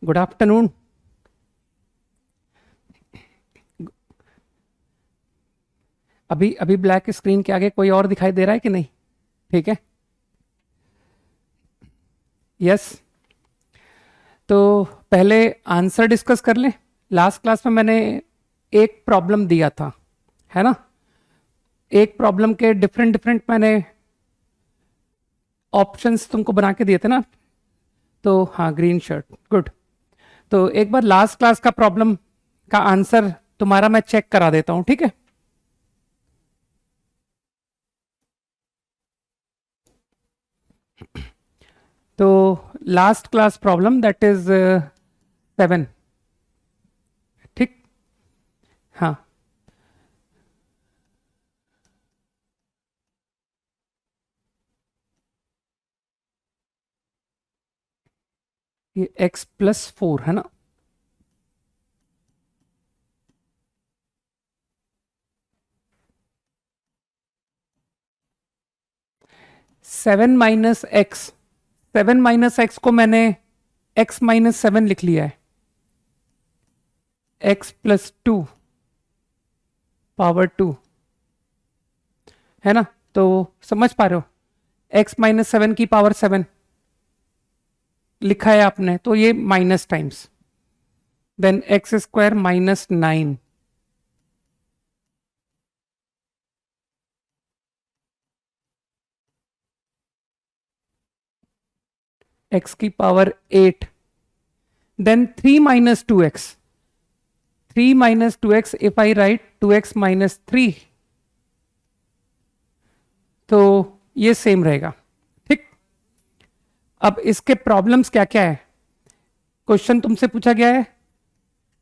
Good afternoon. अभी अभी black screen के आगे कोई और दिखाई दे रहा है कि नहीं? ठीक है। यस। तो पहले आंसर डिस्कस कर लें। लास्ट क्लास में मैंने एक प्रॉब्लम दिया था, है ना? एक प्रॉब्लम के डिफरेंट डिफरेंट मैंने ऑप्शंस तुमको बना के दिए थे ना। तो हाँ, ग्रीन शर्ट, गुड। तो एक बार लास्ट क्लास का प्रॉब्लम का आंसर तुम्हारा मैं चेक करा देता हूं, ठीक है? तो last class problem that is 7। ठीक। हाँ। ये x+4 है ना? सेवन माइनस एक्स को मैंने x-7 लिख लिया है। x+2 पावर 2, है ना? तो समझ पा रहे हो, x-7 की पावर 7 लिखा है आपने, तो ये minus times then x² -9 x की power 8 then 3 - 2x। 3 - 2x, if I write 2x - 3 तो ये सेम रहेगा। ठीक। अब इसके प्रॉब्लम्स क्या क्या है? क्वेश्चन तुमसे पूछा गया है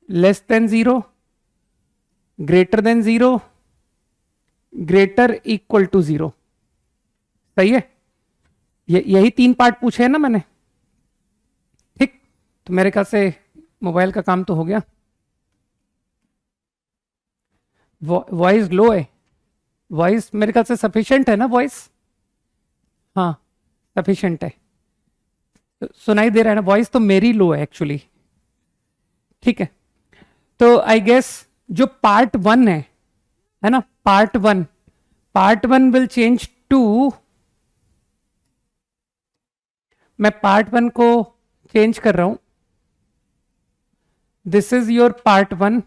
less than 0, greater than 0, greater equal to 0। सही है? यही 3 पार्ट पूछे हैं ना मैंने। ठीक। तो मेरे ख्याल से मोबाइल का काम तो हो गया। वॉइस लो है। वॉइस मेरे ख्याल से सफिशिएंट है ना वॉइस? हाँ, सफिशिएंट है। सुनाई दे रहा है ना? वॉइस तो मेरी लो है एक्चुअली। ठीक है। तो आई गेस जो पार्ट 1 है ना, part one will change to, मैं पार्ट 1 को चेंज कर रहा हूं। This is your part 1,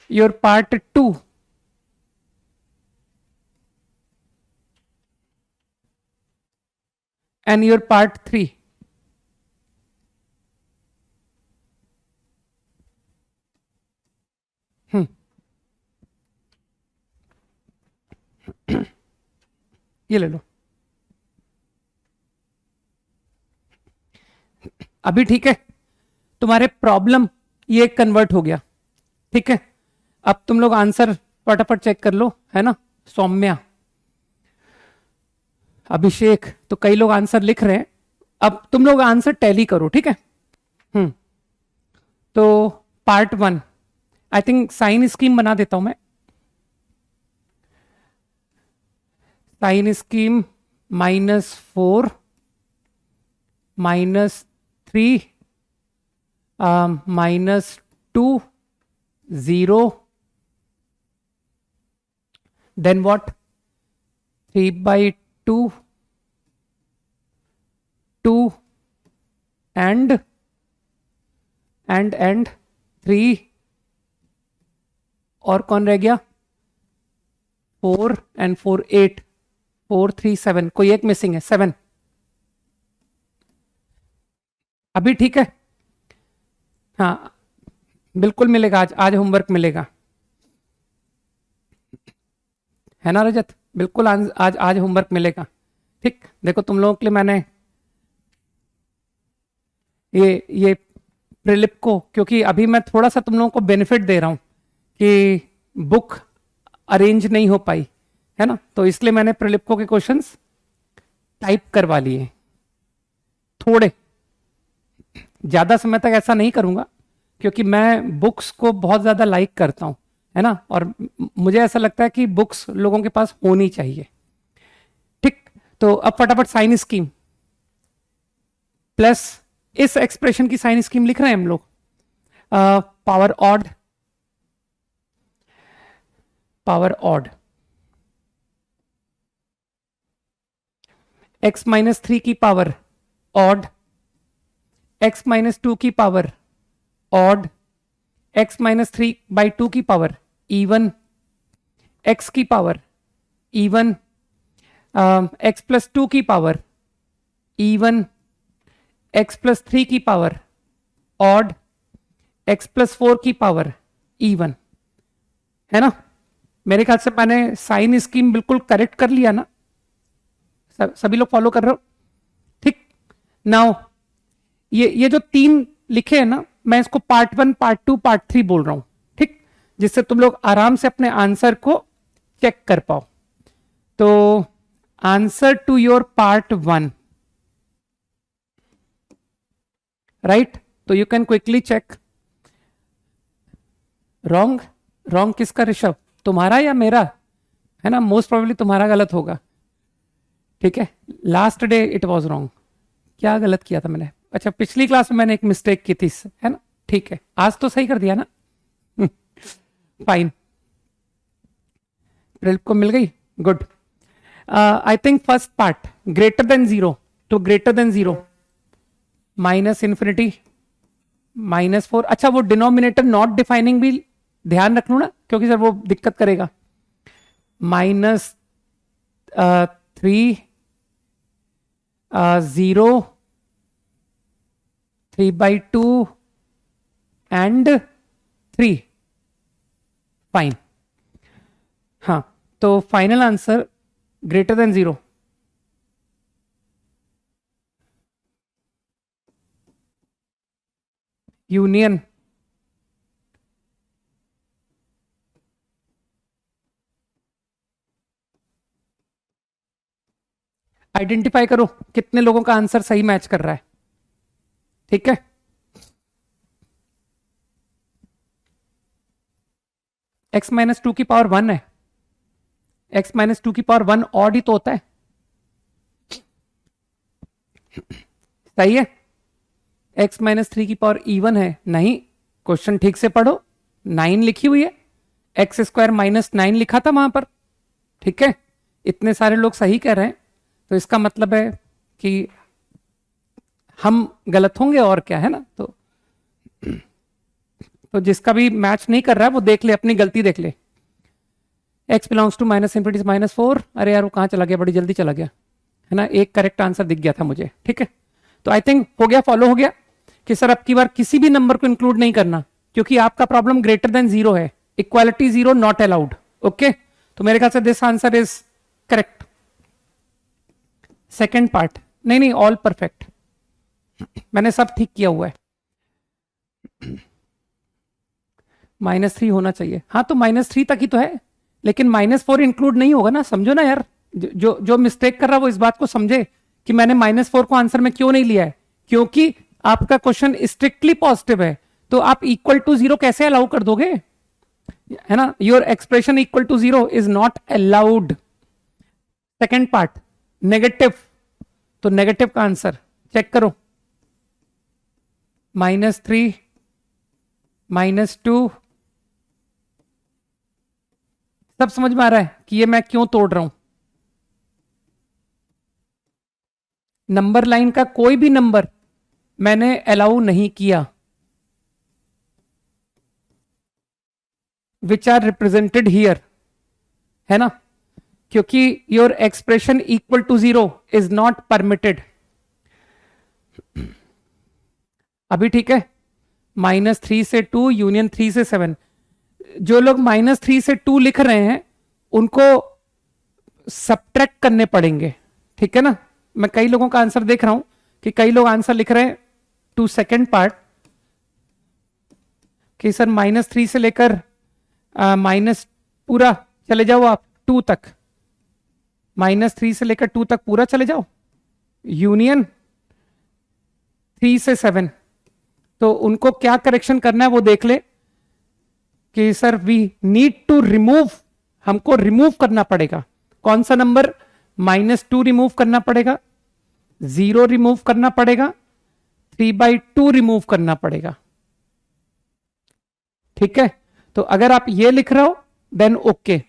your part 2, and your part 3। ये ले लो। अभी ठीक है? तुम्हारे प्रॉब्लम ये कन्वर्ट हो गया। ठीक है। अब तुम लोग आंसर फटाफट चेक कर लो, है ना? सौम्या, अभिषेक, तो कई लोग आंसर लिख रहे हैं। अब तुम लोग आंसर टैली करो, ठीक है? हम्म। तो part 1, I think sign scheme बना देता हूं मैं। Sign scheme -4 -3 -2 0 then what? 3/2 2 and 3, और कौन रह गया? 4 and 4 8, 4 3 7, कोई एक मिसिंग है, 7। अभी ठीक है? हाँ, बिल्कुल मिलेगा। आज आज होमवर्क मिलेगा, है ना रजत? बिल्कुल आज आज होमवर्क मिलेगा। ठीक। देखो तुम लोगों के लिए मैंने ये प्रिलिप को, क्योंकि अभी मैं थोड़ा सा तुम लोगों को बेनिफिट दे रहा हूं कि बुक अरेंज नहीं हो पाई, है ना? तो इसलिए मैंने प्रिलिप्को के क्वेश्चंस टाइप करवा लिए। थोड़े ज्यादा समय तक ऐसा नहीं करूंगा, क्योंकि मैं बुक्स को बहुत ज्यादा लाइक करता हूं, है ना? और मुझे ऐसा लगता है कि बुक्स लोगों के पास होनी चाहिए। ठीक। तो अब फटाफट साइन स्कीम प्लस इस एक्सप्रेशन की साइन स्कीम लिख रहे हैं हम लोग, power odd, power odd, x minus 3 की पावर ऑड, x माइनस 2 की power odd, x minus 3 by 2 की पावर इवन, x की पावर इवन, x प्लस 2 की पावर इवन, x प्लस 3 की पावर ऑड, x प्लस 4 की पावर इवन, है ना। मेरे ख्याल से मैंने साइन स्कीम बिल्कुल करेक्ट कर लिया ना, सभी लोग फॉलो कर रहे हो, ठीक। नाउ ये जो 3 लिखे हैं ना, मैं इसको पार्ट 1, पार्ट 2, पार्ट 3 बोल रहा हूं, ठीक, जिससे तुम लोग आराम से अपने आंसर को चेक कर पाओ। तो answer to your part 1, right, तो you can quickly check. Wrong, wrong किसका ऋषभ, तुम्हारा या मेरा, है ना, मोस्ट प्रोबेबली तुम्हारा गलत होगा, ठीक है। Last day it was wrong, क्या गलत किया था मैंने, अच्छा पिछली क्लास में मैंने एक मिस्टेक की थी, है ना, ठीक है, आज तो सही कर दिया ना, फाइन, प्रिल्प को मिल गई, good. I think first part greater than 0, तो ग्रेटर देन 0 माइनस इंफिनिटी -4, अच्छा वो डिनोमिनेटर नॉट डिफाइनिंग भी ध्यान रख लो ना, क्योंकि सर वो दिक्कत करेगा। -3 0 3/2 एंड 3, फाइन। हाँ, तो final answer greater than 0, union identify करो कितने लोगों का आंसर सही मैच कर रहा है, ठीक है। x माइनस 2 की पावर 1 है, x माइनस 2 की पावर 1 ऑड ही तो होता है, सही है। x माइनस 3 की पावर इवन है, नहीं, क्वेश्चन ठीक से पढ़ो, 9 लिखी हुई है, एक्स स्क्वायर माइनस 9 लिखा था वहां पर, ठीक है। इतने सारे लोग सही कह रहे हैं, तो इसका मतलब है कि हम गलत होंगे और क्या, है ना। तो जिसका भी मैच नहीं कर रहा है वो देख ले, अपनी गलती देख ले। x belongs to minus infinity -4, अरे यार वो कहाँ चला गया, बड़ी जल्दी चला गया, है ना, एक करेक्ट आंसर दिख गया था मुझे, ठीक है। तो आई थिंक हो गया, फॉलो हो गया कि सर अब की बार किसी भी नंबर को इंक्लूड नहीं करना, क्योंकि आपका प्रॉब्लम ग्रेटर देन 0 है, इक्वालिटी 0 नॉट अलाउड, ओके। तो मेरे ख्याल से this answer is correct. Second part, नहीं ऑल परफेक्ट, मैंने सब ठीक किया हुआ है। -3 होना चाहिए, हाँ तो -3 तक ही तो है, लेकिन -4 इंक्लूड नहीं होगा ना, समझो ना यार, जो मिस्टेक कर रहा है वो इस बात को समझे कि मैंने -4 को आंसर में क्यों नहीं लिया है, क्योंकि आपका क्वेश्चन स्ट्रिक्टली पॉजिटिव है, तो आप इक्वल टू 0 कैसे अलाउ कर दोगे, है ना। Your expression equal to 0 is not allowed. Second part negative, तो नेगेटिव का आंसर चेक करो, -3 -2, सब समझ में आ रहा है कि ये मैं क्यों तोड़ रहा हूं। नंबर लाइन का कोई भी नंबर मैंने अलाउ नहीं किया, विच आर रिप्रेजेंटेड हियर, है ना, क्योंकि your expression equal to 0 is not permitted. अभी ठीक है, -3 से 2 यूनियन 3 से 7, जो लोग -3 से 2 लिख रहे हैं उनको सब्ट्रैक्ट करने पड़ेंगे, ठीक है ना। मैं कई लोगों का आंसर देख रहा हूं कि कई लोग आंसर लिख रहे हैं टू सेकेंड पार्ट कि सर -3 से लेकर माइनस पूरा चले जाओ आप 2 तक, -3 से लेकर 2 तक पूरा चले जाओ, यूनियन 3 से 7, तो उनको क्या करेक्शन करना है वो देख ले कि sir we need to remove, हमको रिमूव करना पड़ेगा। कौन सा नंबर -2 रिमूव करना पड़ेगा, 0 रिमूव करना पड़ेगा, 3/2 रिमूव करना पड़ेगा। ठीक है, तो अगर आप ये लिख रहे हो देन ओके,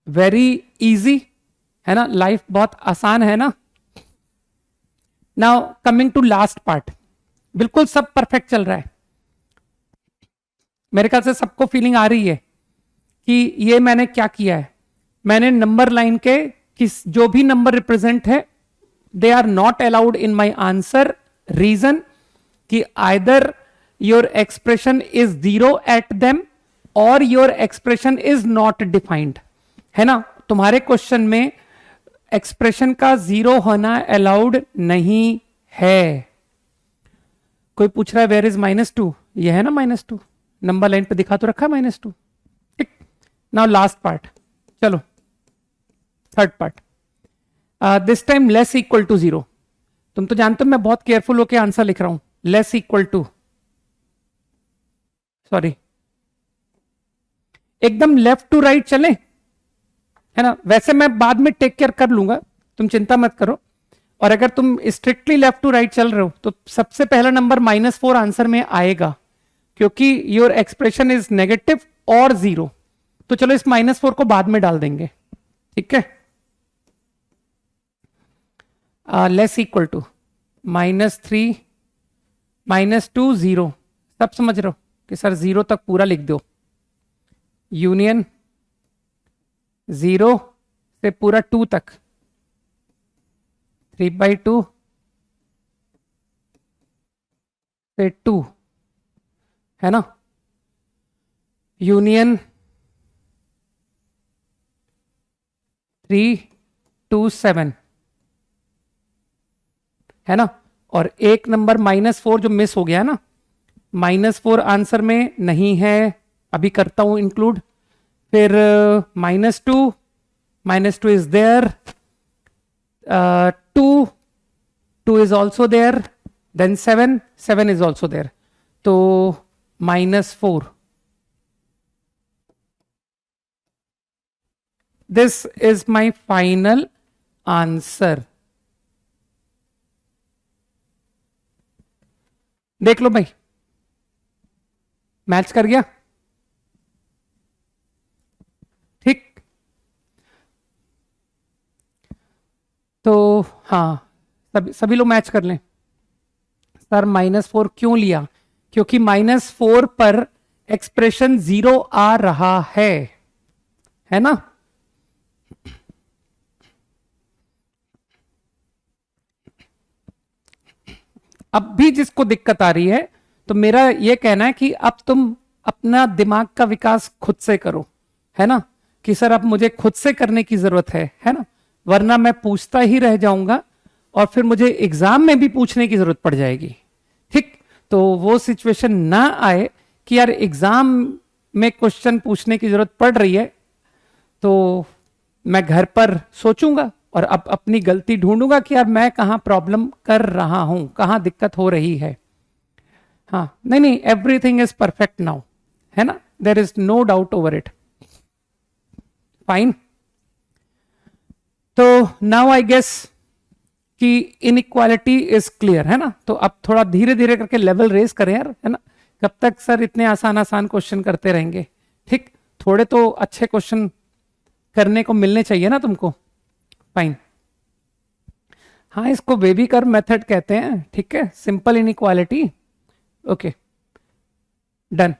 वेरी इजी है ना, लाइफ बहुत आसान है ना। Now coming to last part, बिल्कुल सब परफेक्ट चल रहा है, मेरे ख्याल से सबको फीलिंग आ रही है कि ये मैंने क्या किया है। मैंने नंबर लाइन के किस जो भी नंबर रिप्रेजेंट है they are not allowed in my answer, reason कि either your expression is zero at them और your expression is not defined, है ना। तुम्हारे क्वेश्चन में एक्सप्रेशन का जीरो होना अलाउड नहीं है। कोई पूछ रहा है वेयर इज -2, ये है ना -2, नंबर लाइन पे दिखा तो रखा -2। ठीक, नाउ लास्ट पार्ट, चलो third part, this time less equal to 0। तुम तो जानते हो मैं बहुत केयरफुल होकर आंसर लिख रहा हूं, लेस इक्वल टू, सॉरी, एकदम लेफ्ट टू राइट चले, है ना। वैसे मैं बाद में टेक केयर कर लूंगा, तुम चिंता मत करो। और अगर तुम स्ट्रिक्टली लेफ्ट टू राइट चल रहे हो तो सबसे पहला नंबर -4 आंसर में आएगा, क्योंकि योर एक्सप्रेशन इज नेगेटिव और 0। तो चलो इस -4 को बाद में डाल देंगे, ठीक है। लेस इक्वल टू -3 -2 0, सब समझ रहे हो कि सर 0 तक पूरा लिख दो, यूनियन 0 से पूरा 2 तक, 3/2 से 2, है ना, यूनियन 3 to 7, है ना। और एक नंबर -4 जो मिस हो गया ना, -4 आंसर में नहीं है, अभी करता हूं इंक्लूड। फिर -2 is there, 2 is also there, then 7 is also there, तो -4। This is my final answer. देख लो भाई, मैच कर गया, ठीक। तो हाँ, सभी लोग मैच कर लें। सर -4 क्यों लिया, क्योंकि -4 पर एक्सप्रेशन 0 आ रहा है ना। अब भी जिसको दिक्कत आ रही है, तो मेरा यह कहना है कि अब तुम अपना दिमाग का विकास खुद से करो, है ना, कि सर अब मुझे खुद से करने की जरूरत है ना, वरना मैं पूछता ही रह जाऊंगा और फिर मुझे एग्जाम में भी पूछने की जरूरत पड़ जाएगी, ठीक। तो वो सिचुएशन ना आए कि यार एग्जाम में क्वेश्चन पूछने की जरूरत पड़ रही है, तो मैं घर पर सोचूंगा और अब अपनी गलती ढूंढूंगा कि यार मैं कहां प्रॉब्लम कर रहा हूं, कहां दिक्कत हो रही है। हाँ, नहीं, एवरीथिंग इज परफेक्ट नाउ, है ना, there is no doubt over it, fine. तो नाउ आई गेस कि इनइक्वालिटी इज क्लियर, है ना। तो अब थोड़ा धीरे धीरे करके लेवल रेस करें यार, है ना। कब तक सर इतने आसान आसान क्वेश्चन करते रहेंगे, ठीक। थोड़े तो अच्छे क्वेश्चन करने को मिलने चाहिए ना तुमको, फाइन। हाँ, इसको बेबी कर्व मेथड कहते हैं, ठीक है, सिंपल इनइक्वालिटी, ओके, डन।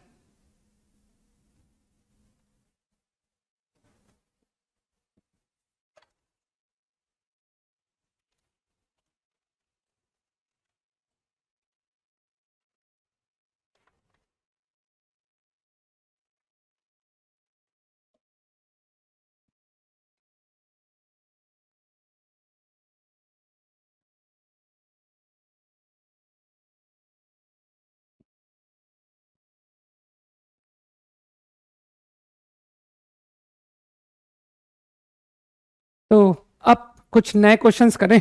तो अब कुछ नए क्वेश्चंस करें।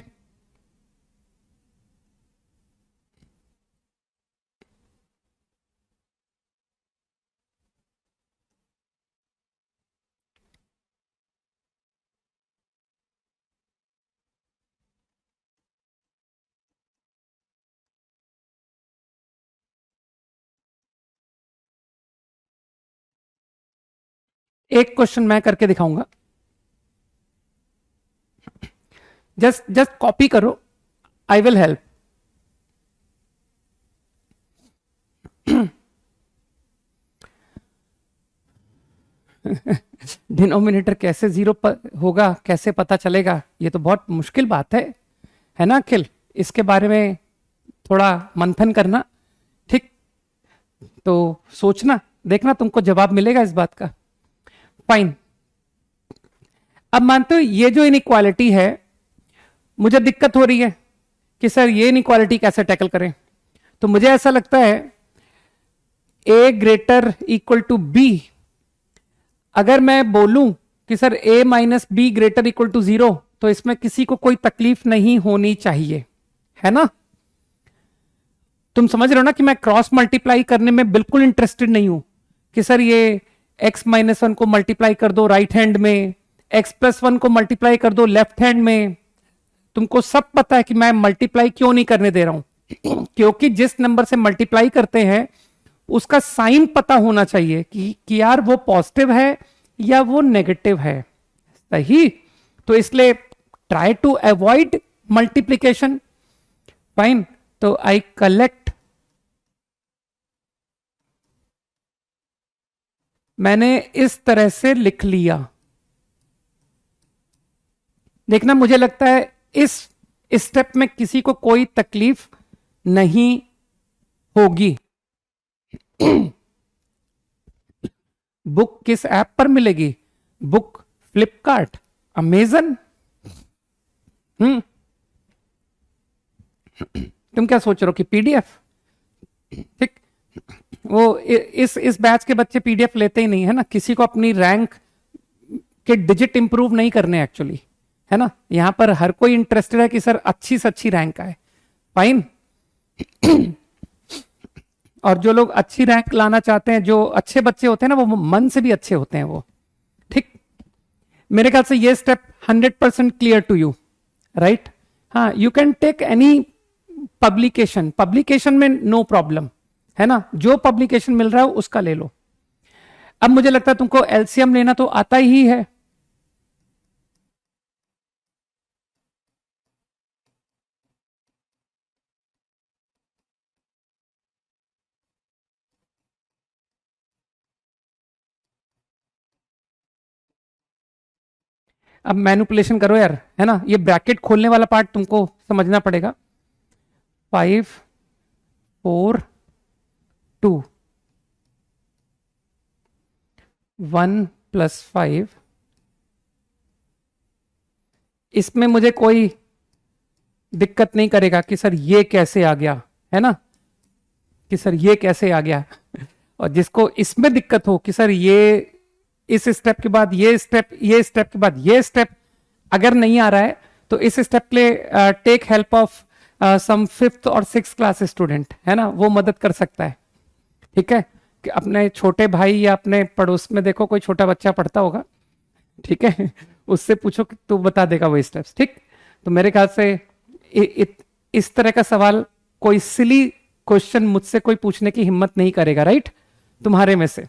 एक क्वेश्चन मैं करके दिखाऊंगा, जस्ट जस्ट कॉपी करो, आई विल हेल्प। डिनोमिनेटर कैसे जीरो होगा, कैसे पता चलेगा, ये तो बहुत मुश्किल बात है ना अखिल? इसके बारे में थोड़ा मंथन करना, ठीक? तो सोचना, देखना तुमको जवाब मिलेगा इस बात का। फाइन। अब मानते हो ये जो इनइक्वालिटी है, मुझे दिक्कत हो रही है कि सर ये इनइक्वालिटी कैसे टैकल करें। तो मुझे ऐसा लगता है a greater equal to b, अगर मैं बोलूं कि sir a minus B greater equal to 0, तो इसमें किसी को कोई तकलीफ नहीं होनी चाहिए, है ना? तुम समझ रहे हो ना कि मैं क्रॉस मल्टीप्लाई करने में बिल्कुल इंटरेस्टेड नहीं हूं कि सर ये x माइनस वन को मल्टीप्लाई कर दो राइट हैंड में, x प्लस वन को मल्टीप्लाई कर दो लेफ्ट हैंड में। तुमको सब पता है कि मैं मल्टीप्लाई क्यों नहीं करने दे रहा हूं, क्योंकि जिस नंबर से मल्टीप्लाई करते हैं उसका साइन पता होना चाहिए कि यार वो पॉजिटिव है या वो नेगेटिव है, सही? तो इसलिए try to avoid multiplication. Fine. तो आई कलेक्ट, मैंने इस तरह से लिख लिया। देखना, मुझे लगता है इस स्टेप में किसी को कोई तकलीफ नहीं होगी। बुक किस ऐप पर मिलेगी? Book Flipkart, Amazon. तुम क्या सोच रहे हो कि पीडीएफ? ठीक, वो इस बैच के बच्चे पीडीएफ लेते ही नहीं, है ना? किसी को अपनी रैंक के डिजिट इंप्रूव नहीं करने एक्चुअली, है ना? यहां पर हर कोई इंटरेस्टेड है कि सर अच्छी से अच्छी रैंक आए। फाइन। और जो लोग अच्छी रैंक लाना चाहते हैं, जो अच्छे बच्चे होते हैं ना, वो मन से भी अच्छे होते हैं वो, ठीक? मेरे ख्याल से ये step 100% clear to you, right? हाँ, you can take any publication में नो प्रॉब्लम, है ना? जो पब्लिकेशन मिल रहा है उसका ले लो। अब मुझे लगता है तुमको एलसीएम लेना तो आता ही है। अब मैनिपुलेशन करो यार, है ना? ये ब्रैकेट खोलने वाला पार्ट तुमको समझना पड़ेगा। 5 4 2 1 प्लस 5, इसमें मुझे कोई दिक्कत नहीं करेगा कि सर ये कैसे आ गया, है ना? कि सर ये कैसे आ गया। और जिसको इसमें दिक्कत हो कि सर ये इस स्टेप के बाद ये स्टेप, ये स्टेप के बाद ये स्टेप अगर नहीं आ रहा है, तो इस स्टेप के लिए take help of some 5th और 6th क्लास स्टूडेंट, है ना? वो मदद कर सकता है, ठीक है? कि अपने छोटे भाई या अपने पड़ोस में देखो कोई छोटा बच्चा पढ़ता होगा, ठीक है? उससे पूछो कि तू बता देगा वो स्टेप्स, ठीक? तो मेरे ख्याल से इस तरह का सवाल, कोई सिली क्वेश्चन मुझसे कोई पूछने की हिम्मत नहीं करेगा, राइट? तुम्हारे में से।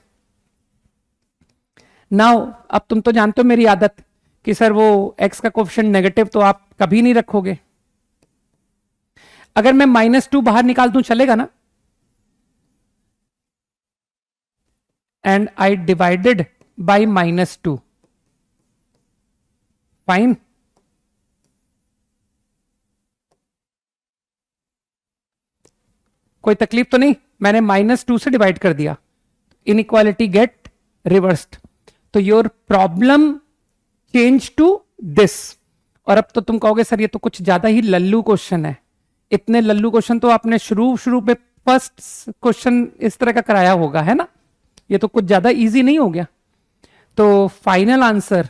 नाउ अब तुम तो जानते हो मेरी आदत कि सर वो x का कोफिशिएंट नेगेटिव तो आप कभी नहीं रखोगे। अगर मैं -2 बाहर निकाल दूं चलेगा ना? And I divided by -2, fine. कोई तकलीफ तो नहीं? मैंने -2 से डिवाइड कर दिया, इनइक्वालिटी गेट रिवर्स्ड। तो your problem change to this. और अब तो तुम कहोगे सर ये तो कुछ ज्यादा ही लल्लू क्वेश्चन है। इतने लल्लू क्वेश्चन तो आपने शुरू पे फर्स्ट क्वेश्चन इस तरह का कराया होगा, है ना? ये तो कुछ ज्यादा इजी नहीं हो गया। तो फाइनल आंसर,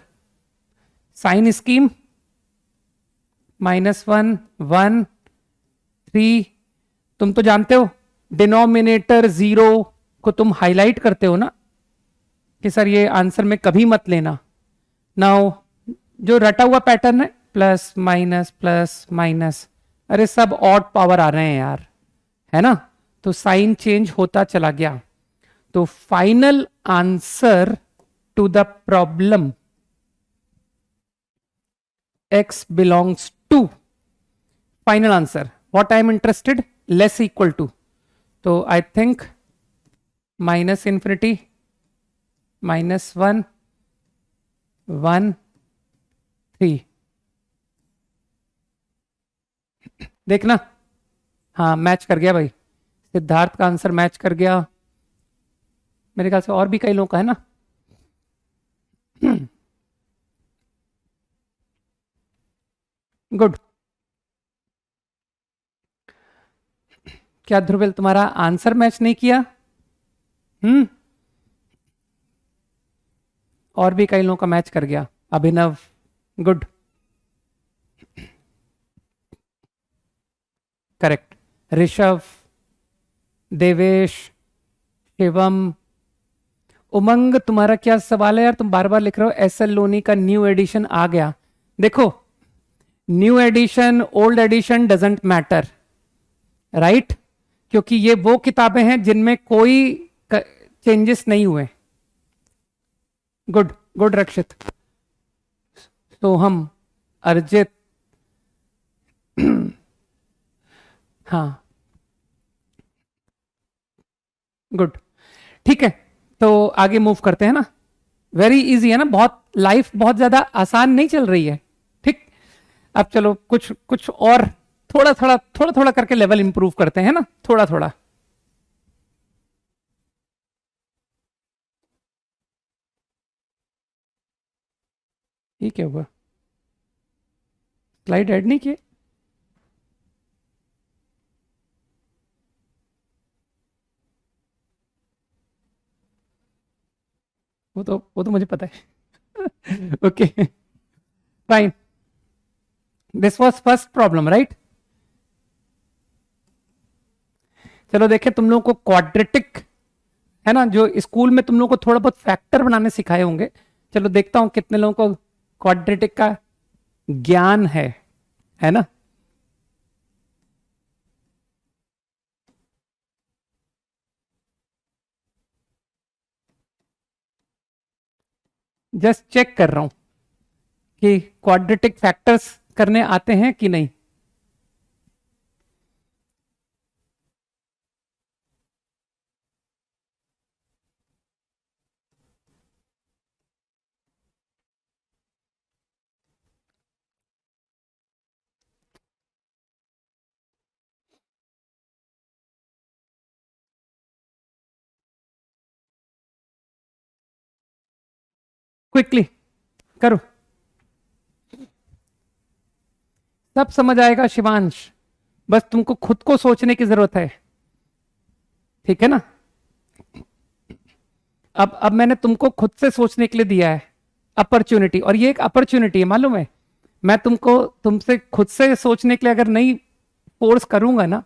साइन स्कीम -1 1 3। तुम तो जानते हो डिनोमिनेटर 0 को तुम हाईलाइट करते हो ना कि सर ये आंसर में कभी मत लेना। नाउ जो रटा हुआ पैटर्न है प्लस माइनस, अरे सब ऑड पावर आ रहे हैं यार, है ना? तो साइन चेंज होता चला गया। तो final answer to the problem x belongs to, final answer what I am interested, less equal to, तो I think minus infinity, minus 1 1 3, देखना हाँ मैच कर गया भाई, सिद्धार्थ का आंसर मैच कर गया, मेरे ख्याल से और भी कई लोगों का है ना। गुड। क्या ध्रुविल तुम्हारा आंसर मैच नहीं किया? और भी कई लोगों का मैच कर गया। अभिनव, गुड, करेक्ट। ऋषभ, देवेश, शिवम, उमंग, तुम्हारा क्या सवाल है यार, तुम बार बार लिख रहे हो एस एल लोनी का न्यू एडिशन आ गया। देखो new edition old edition doesn't matter, right, क्योंकि ये वो किताबें हैं जिनमें कोई चेंजेस नहीं हुए। गुड गुड रक्षित, सोहम, अर्जित, हाँ गुड, ठीक है, तो आगे मूव करते हैं ना। वेरी इजी है ना, बहुत लाइफ बहुत ज्यादा आसान नहीं चल रही है, ठीक। अब चलो कुछ कुछ और थोड़ा थोड़ा करके लेवल इंप्रूव करते हैं ना, थोड़ा थोड़ा। ये क्या हुआ, स्लाइड ऐड नहीं किए? वो तो मुझे पता है। Okay fine, this was first problem, right. चलो देखें, तुम लोगों को क्वाड्रेटिक है ना, जो स्कूल में तुम लोगों को थोड़ा बहुत फैक्टर बनाने सिखाए होंगे, चलो देखता हूं कितने लोगों को क्वाड्रेटिक का ज्ञान है ना। जस्ट चेक कर रहा हूं कि क्वाड्रेटिक फैक्टर्स करने आते हैं कि नहीं। क्विकली करो, सब समझ आएगा शिवांश, बस तुमको खुद को सोचने की जरूरत है, ठीक है ना। अब मैंने तुमको खुद से सोचने के लिए दिया है अपॉर्चुनिटी, और ये एक अपॉर्चुनिटी है मालूम है। मैं तुमसे खुद से सोचने के लिए अगर नहीं फोर्स करूंगा ना,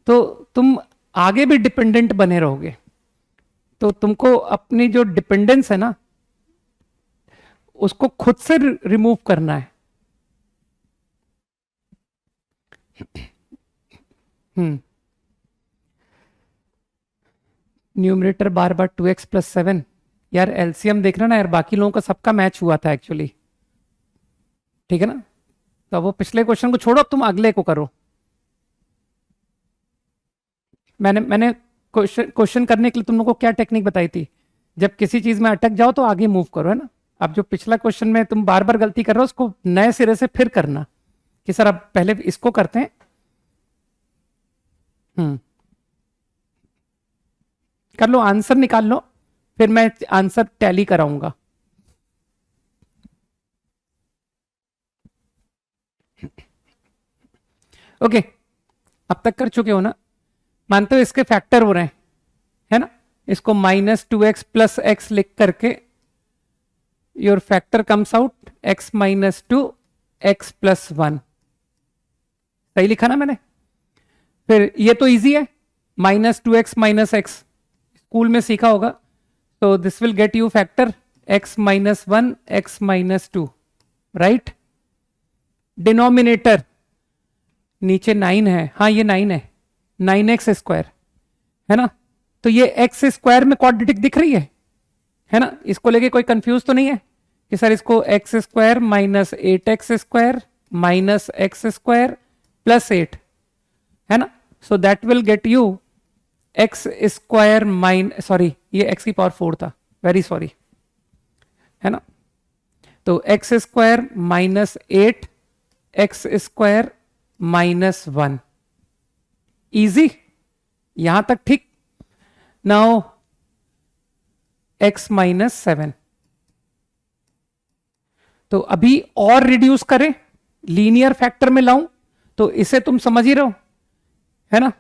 तो तुम आगे भी डिपेंडेंट बने रहोगे। तो तुमको अपनी जो डिपेंडेंस है ना, उसको खुद से रिमूव करना है। न्यूमरेटर बार बार 2x+7, यार एलसीएम देखना ना यार, बाकी लोगों का सबका मैच हुआ था एक्चुअली, ठीक है ना। तो वो पिछले क्वेश्चन को छोड़ो, तुम अगले को करो। मैंने क्वेश्चन करने के लिए तुम लोगों को क्या टेक्निक बताई थी, जब किसी चीज में अटक जाओ तो आगे मूव करो, है ना। अब जो पिछला क्वेश्चन में तुम बार बार गलती कर रहे हो, उसको नए सिरे से फिर करना कि सर अब पहले इसको करते हैं। कर लो, आंसर निकाल लो, फिर मैं आंसर टैली कराऊंगा। ओके, अब तक कर चुके हो ना, मानते हो इसके फैक्टर हो रहे हैं, है ना। इसको -2x+x लिख करके your factor comes out x - 2x+1, सही लिखा ना मैंने। फिर ये तो इजी है, -2x - x स्कूल में सीखा होगा, तो this will get you factor x - 1 x - 2, right. Denominator नीचे 9 है, हाँ ये 9 है, 9x² है ना। तो ये x² में क्वाड्रेटिक दिख रही है, है ना, इसको लेके कोई कंफ्यूज तो नहीं है कि सर इसको x square minus 8x square minus x square plus 8, है ना, so that will get you x square sorry ये एक्स की पावर 4 था, वेरी सॉरी, है ना, तो x square minus 8 x square minus 1, easy, यहां तक ठीक। नाउ x माइनस 7, तो अभी और रिड्यूस करें, लीनियर फैक्टर में लाऊं, तो इसे तुम समझ ही रहे हो, है ना,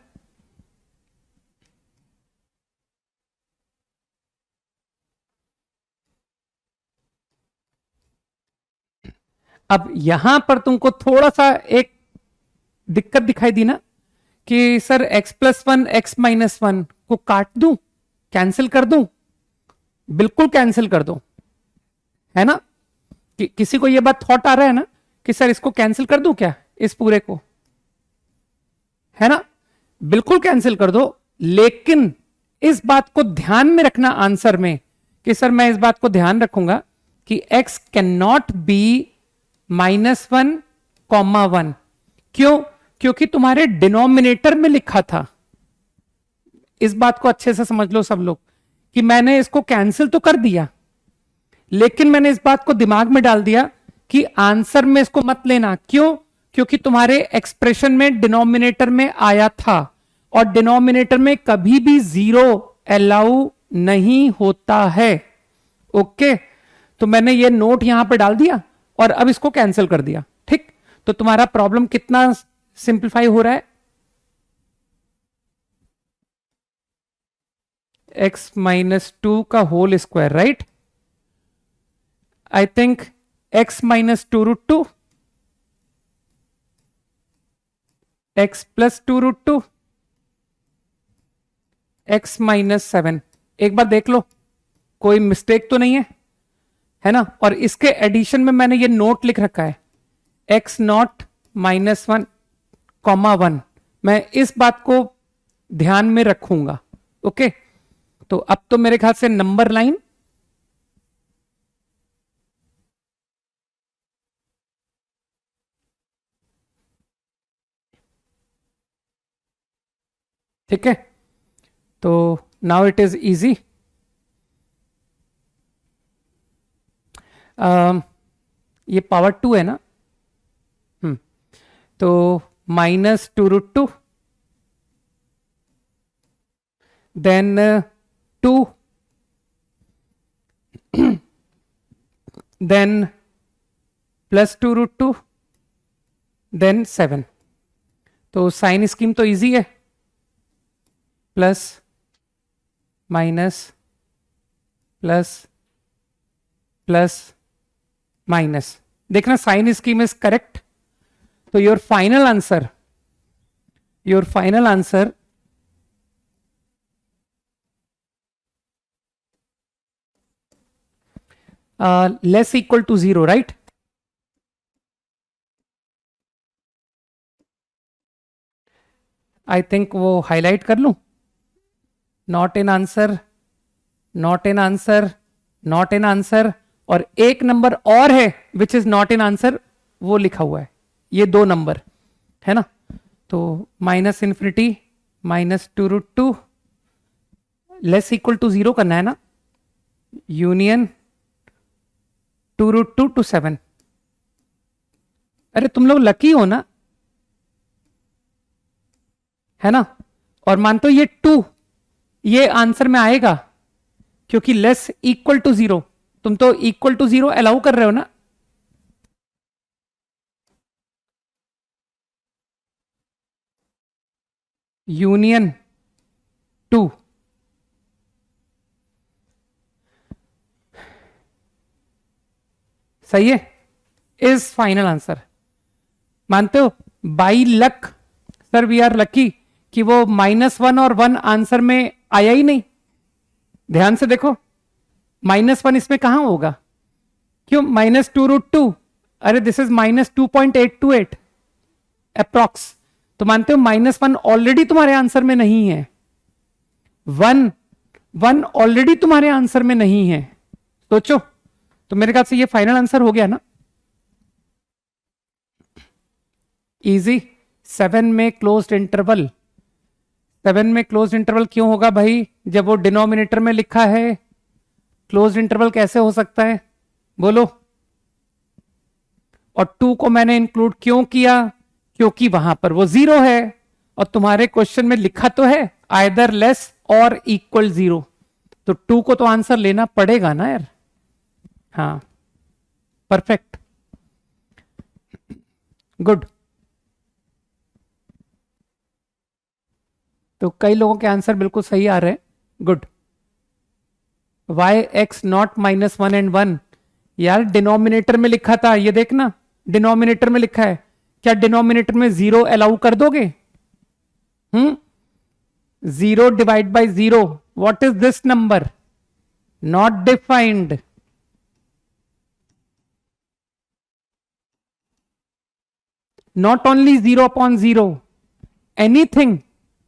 अब यहां पर तुमको थोड़ा सा एक दिक्कत दिखाई दी ना कि sir x plus 1 x minus 1 को काट दूं, कैंसिल कर दूं, बिल्कुल कैंसिल कर दो, है ना, किसी को यह बात थॉट आ रहा है ना कि सर इसको कैंसिल कर दूं क्या, इस पूरे को, है ना, बिल्कुल कैंसिल कर दो, लेकिन इस बात को ध्यान में रखना आंसर में कि सर मैं इस बात को ध्यान रखूंगा कि x कैन नॉट बी -1, 1, क्यों, क्योंकि तुम्हारे डिनोमिनेटर में लिखा था, इस बात को अच्छे से समझ लो सब लोग कि मैंने इसको कैंसिल तो कर दिया, लेकिन मैंने इस बात को दिमाग में डाल दिया कि आंसर में इसको मत लेना, क्यों, क्योंकि तुम्हारे एक्सप्रेशन में डिनोमिनेटर में आया था और डिनोमिनेटर में कभी भी 0 अलाउ नहीं होता है, ओके, तो मैंने ये नोट यहां पे डाल दिया और अब इसको कैंसिल कर दिया, ठीक, तो तुम्हारा प्रॉब्लम कितना सिंप्लीफाई हो रहा है, x माइनस 2 का whole square, right, I think x minus 2√2, x plus 2√2, x minus 7, एक बार देख लो कोई मिस्टेक तो नहीं है ना, और इसके एडिशन में मैंने ये नोट लिख रखा है x नॉट -1, 1, मैं इस बात को ध्यान में रखूंगा, ओके, तो अब तो मेरे ख्याल से नंबर लाइन ठीक है, तो नाउ इट इज इजी, ये पावर 2 है ना, तो -2√2, देन 2, देन प्लस 2√2, देन 7, तो साइन स्कीम तो इजी है, plus minus plus plus minus, देखना साइन स्कीम इज करेक्ट, तो your final answer less equal to 0, right, I think वो हाईलाइट कर लूं, not in answer, not in answer, not in answer, और एक number और है which is not in answer, वो लिखा हुआ है, ये 2 नंबर है ना, तो -∞, -2√2, लेस इक्वल टू 0 करना है ना, यूनियन 2√2 to 7, अरे तुम लोग लकी हो ना, है ना, और मानते हो ये 2 ये आंसर में आएगा क्योंकि लेस इक्वल टू 0, तुम तो इक्वल टू 0 अलाउ कर रहे हो ना, यूनियन 2, सही है, इज फाइनल आंसर, मानते हो, by luck, sir we are lucky कि वो -1 और 1 आंसर में आया ही नहीं, ध्यान से देखो, -1 इसमें कहां होगा, क्यों, -2√2, अरे दिस इज -2.828 अप्रॉक्स, तो मानते हो -1 ऑलरेडी तुम्हारे आंसर में नहीं है, 1 ऑलरेडी तुम्हारे आंसर में नहीं है, सोचो। तो मेरे ख्याल से ये फाइनल आंसर हो गया ना, इजी। 7 में क्लोज्ड इंटरवल, 7 में क्लोज्ड इंटरवल क्यों होगा भाई, जब वो डिनोमिनेटर में लिखा है, क्लोज्ड इंटरवल कैसे हो सकता है बोलो। और 2 को मैंने इंक्लूड क्यों किया, क्योंकि वहां पर वो 0 है, और तुम्हारे क्वेश्चन में लिखा तो है आइदर लेस और इक्वल 0, तो 2 को तो आंसर लेना पड़ेगा ना यार। हाँ, परफेक्ट, गुड। तो कई लोगों के आंसर बिल्कुल सही आ रहे हैं, good. Why X not -1 and 1, यार डिनोमिनेटर में लिखा था, ये देखना डिनोमिनेटर में लिखा है, क्या डिनोमिनेटर में 0 अलाउ कर दोगे? 0 divide by 0, what is this number? Not defined. Not only 0/0, anything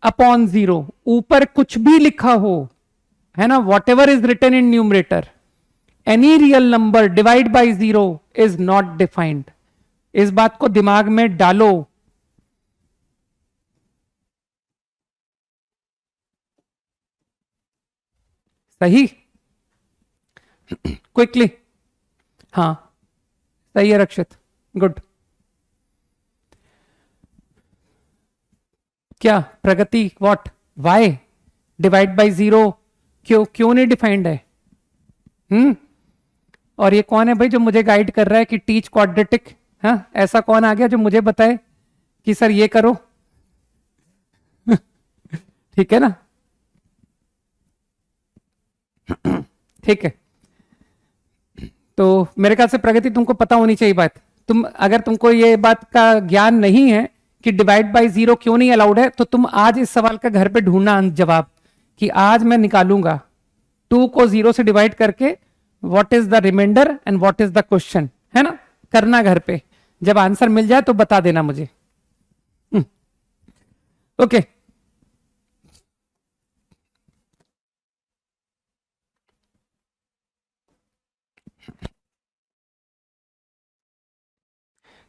upon 0, ऊपर कुछ भी लिखा हो, है ना, whatever is written in numerator, any real number divide by 0 is not defined. इस बात को दिमाग में डालो। सही, क्विकली, हाँ सही है रक्षित, गुड। क्या प्रगति, व्हाट, वाई डिवाइड बाय 0 क्यों क्यों नहीं डिफाइंड है? और ये कौन है भाई जो मुझे गाइड कर रहा है कि टीच क्वाड्रेटिक? हाँ, ऐसा कौन आ गया जो मुझे बताए कि सर ये करो? ठीक है ना, ठीक है। तो मेरे ख्याल से प्रगति तुमको पता होनी चाहिए बात। तुम अगर तुमको ये बात का ज्ञान नहीं है कि डिवाइड बाय 0 क्यों नहीं अलाउड है, तो तुम आज इस सवाल का घर पे ढूंढना जवाब, कि आज मैं निकालूंगा 2 को 0 से डिवाइड करके what is the remainder and what is the question, है ना, करना घर पे। जब आंसर मिल जाए तो बता देना मुझे। ओके,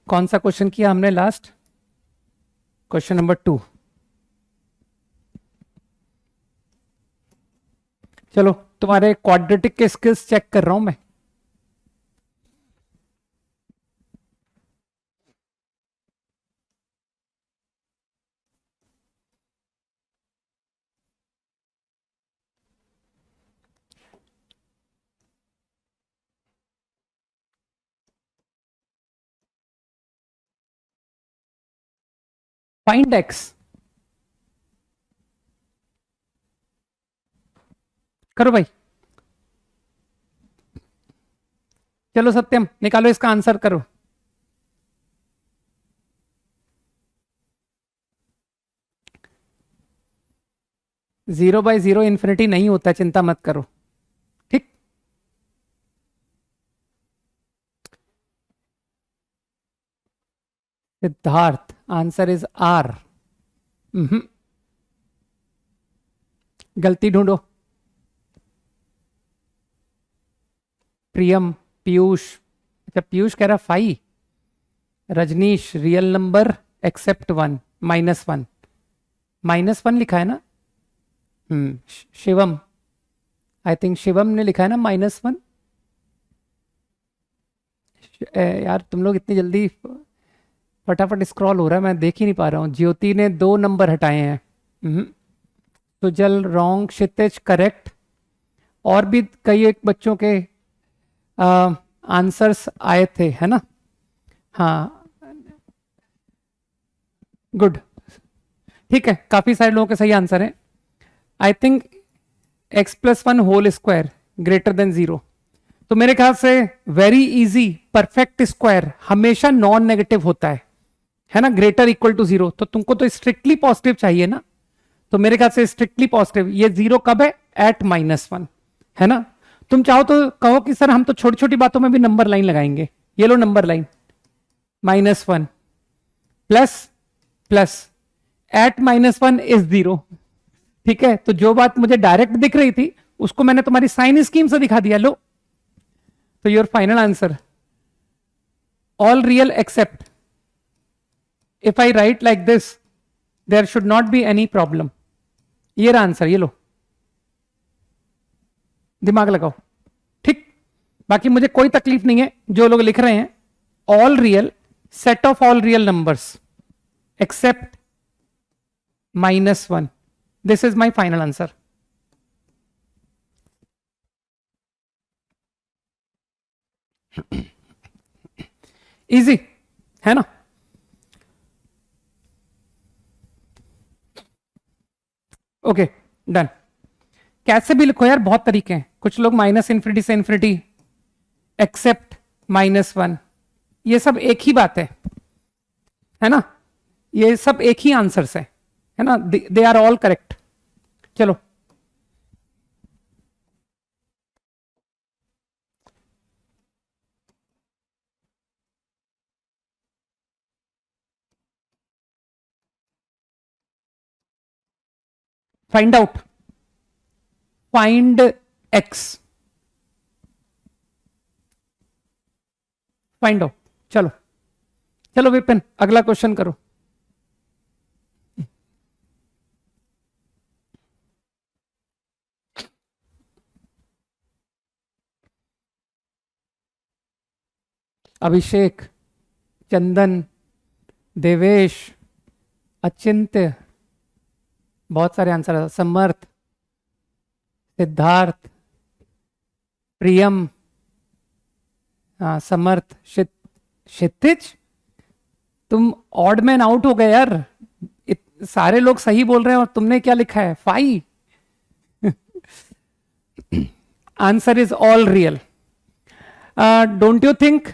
कौन सा क्वेश्चन किया हमने लास्ट? Question number 2। चलो तुम्हारे क्वाड्रेटिक के स्किल्स चेक कर रहा हूं मैं। फाइंड एक्स करो भाई, चलो सत्यम निकालो इसका आंसर करो। जीरो बाय जीरो इंफिनिटी नहीं होता, चिंता मत करो, ठीक। Siddharth, answer is R. गलती ढूंढो। प्रियम, पीयूष, अच्छा पीयूष कह रहा 5। रजनीश, रियल नंबर एक्सेप्ट 1, -1, -1 लिखा है ना। शिवम, आई थिंक शिवम ने लिखा है ना -1। यार तुम लोग इतनी जल्दी फटाफट स्क्रॉल हो रहा है, मैं देख ही नहीं पा रहा हूँ। ज्योति ने 2 नंबर हटाए हैं। सुजल रॉन्ग, क्षितिज करेक्ट, और भी कई एक बच्चों के आंसर्स आए थे, है ना। हाँ, गुड, ठीक है, काफी सारे लोगों के सही आंसर हैं। I think x+1 whole square greater than 0, तो मेरे ख्याल से वेरी इजी, परफेक्ट स्क्वायर हमेशा नॉन नेगेटिव होता है ना, ग्रेटर इक्वल टू 0। तो तुमको तो स्ट्रिक्टली पॉजिटिव चाहिए ना, तो मेरे ख्याल से स्ट्रिक्टली पॉजिटिव, ये 0 कब है? एट -1, है ना। तुम चाहो तो कहो कि सर हम तो छोटी छोटी बातों में भी नंबर लाइन लगाएंगे, ये लो number line, -1 plus plus at -1 is 0, ठीक है। तो जो बात मुझे डायरेक्ट दिख रही थी उसको मैंने तुम्हारी साइन स्कीम से दिखा दिया, लो तो your final answer all real except, if I write like this there should not be any problem. ये रहा आंसर, ये लो, दिमाग लगाओ, ठीक। बाकी मुझे कोई तकलीफ नहीं है जो लोग लिख रहे हैं all real, set of all real numbers accept -1, this is my final answer. Easy है ना? Okay done. कैसे भी लिखो यार, बहुत तरीके हैं। कुछ लोग -∞ से इन्फिनिटी, एक्सेप्ट -1, ये सब एक ही बात है ना? ये सब एक ही आंसर्स है ना? They are all correct. चलो find out, find x, find out. चलो चलो विपिन, अगला क्वेश्चन करो। अभिषेक, चंदन, देवेश, अचिंत्य, बहुत सारे आंसर है। समर्थ, सिद्धार्थ, प्रियम, समर्थ, क्षितिज, तुम ऑड मैन आउट हो गए यार। सारे लोग सही बोल रहे हैं और तुमने क्या लिखा है? 5। Answer is all real. Don't you think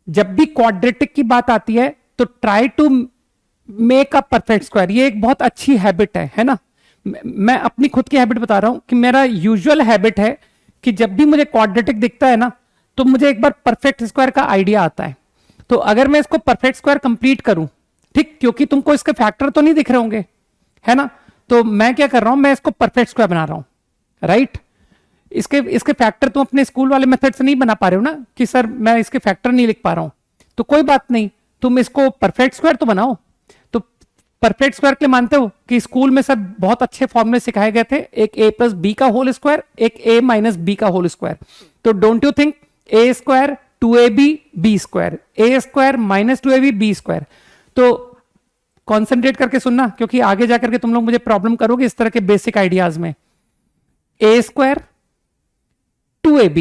जब भी क्वाड्रेटिक की बात आती है तो try to make a perfect square. ये एक बहुत अच्छी हैबिट है ना? मैं अपनी खुद की हैबिट बता रहा हूं कि मेरा यूजुअल हैबिट है कि जब भी मुझे क्वाड्रेटिक दिखता है ना तो मुझे एक बार परफेक्ट स्क्वायर का आइडिया आता है। तो अगर मैं इसको परफेक्ट स्क्वायर कंप्लीट करूं, ठीक, क्योंकि तुमको इसके फैक्टर तो नहीं दिख रहे होंगे, है ना? तो मैं क्या कर रहा हूं, मैं इसको परफेक्ट स्क्वायर बना रहा हूं, राइट? इसके फैक्टर तुम अपने स्कूल वाले मेथड से नहीं बना पा रहे हो ना कि सर मैं इसके फैक्टर नहीं लिख पा रहा हूं, तो कोई बात नहीं, तुम इसको परफेक्ट स्क्वायर तो बनाओ। तो परफेक्ट स्क्वायर के लिए मानते हो कि स्कूल में सर बहुत अच्छे फॉर्मूले सिखाए गए थे, एक a प्लस बी का होल स्क्वायर, एक a माइनस बी का होल स्क्वायर। तो don't you think a square 2ab b square, a square minus 2ab b square. तो कॉन्सेंट्रेट करके सुनना, क्योंकि आगे जाकर के तुम लोग मुझे प्रॉब्लम करोगे इस तरह के बेसिक आइडियाज में। a स्क्वायर 2ab,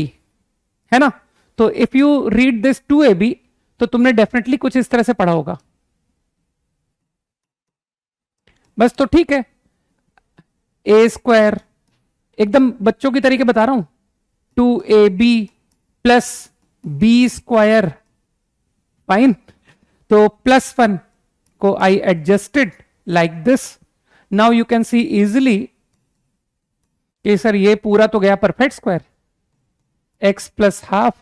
है ना? तो if you read this 2ab तो तुमने डेफिनेटली कुछ इस तरह से पढ़ा होगा। बस तो ठीक है, a स्क्वायर एकदम बच्चों की तरीके बता रहा हूं, 2ab plus B square, fine. तो +1 को I adjusted like this. Now you can see easily कि सर ये पूरा तो गया perfect square, x plus half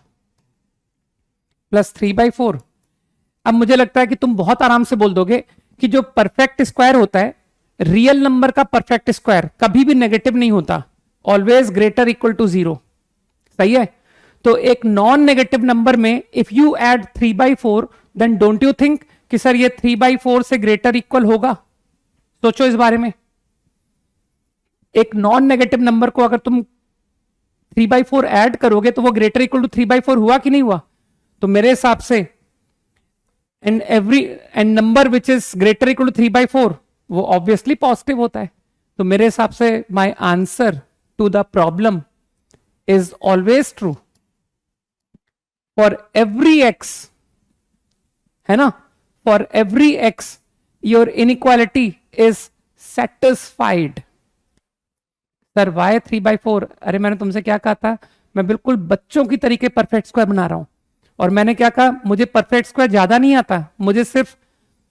plus 3/4। अब मुझे लगता है कि तुम बहुत आराम से बोल दोगे कि जो परफेक्ट स्क्वायर होता है, रियल नंबर का परफेक्ट स्क्वायर कभी भी नेगेटिव नहीं होता, ऑलवेज ग्रेटर इक्वल टू 0। सही है? तो एक नॉन नेगेटिव नंबर में if you add 3/4 then don't you think कि सर ये 3/4 से ग्रेटर इक्वल होगा? सोचो इस बारे में। एक नॉन नेगेटिव नंबर को अगर तुम 3/4 ऐड करोगे तो वो ग्रेटर इक्वल टू 3/4 हुआ कि नहीं हुआ? तो मेरे हिसाब से and number which is greater equal to 3/4 वो ऑब्वियसली पॉजिटिव होता है। तो मेरे हिसाब से my answer to the problem is always true for every x, है ना? For every x your inequality is satisfied. Sir why 3/4? अरे मैंने तुमसे क्या कहा था? मैं बिल्कुल बच्चों की तरीके परफेक्ट स्क्वायर बना रहा हूं। और मैंने क्या कहा? मुझे परफेक्ट स्क्वायर ज्यादा नहीं आता, मुझे सिर्फ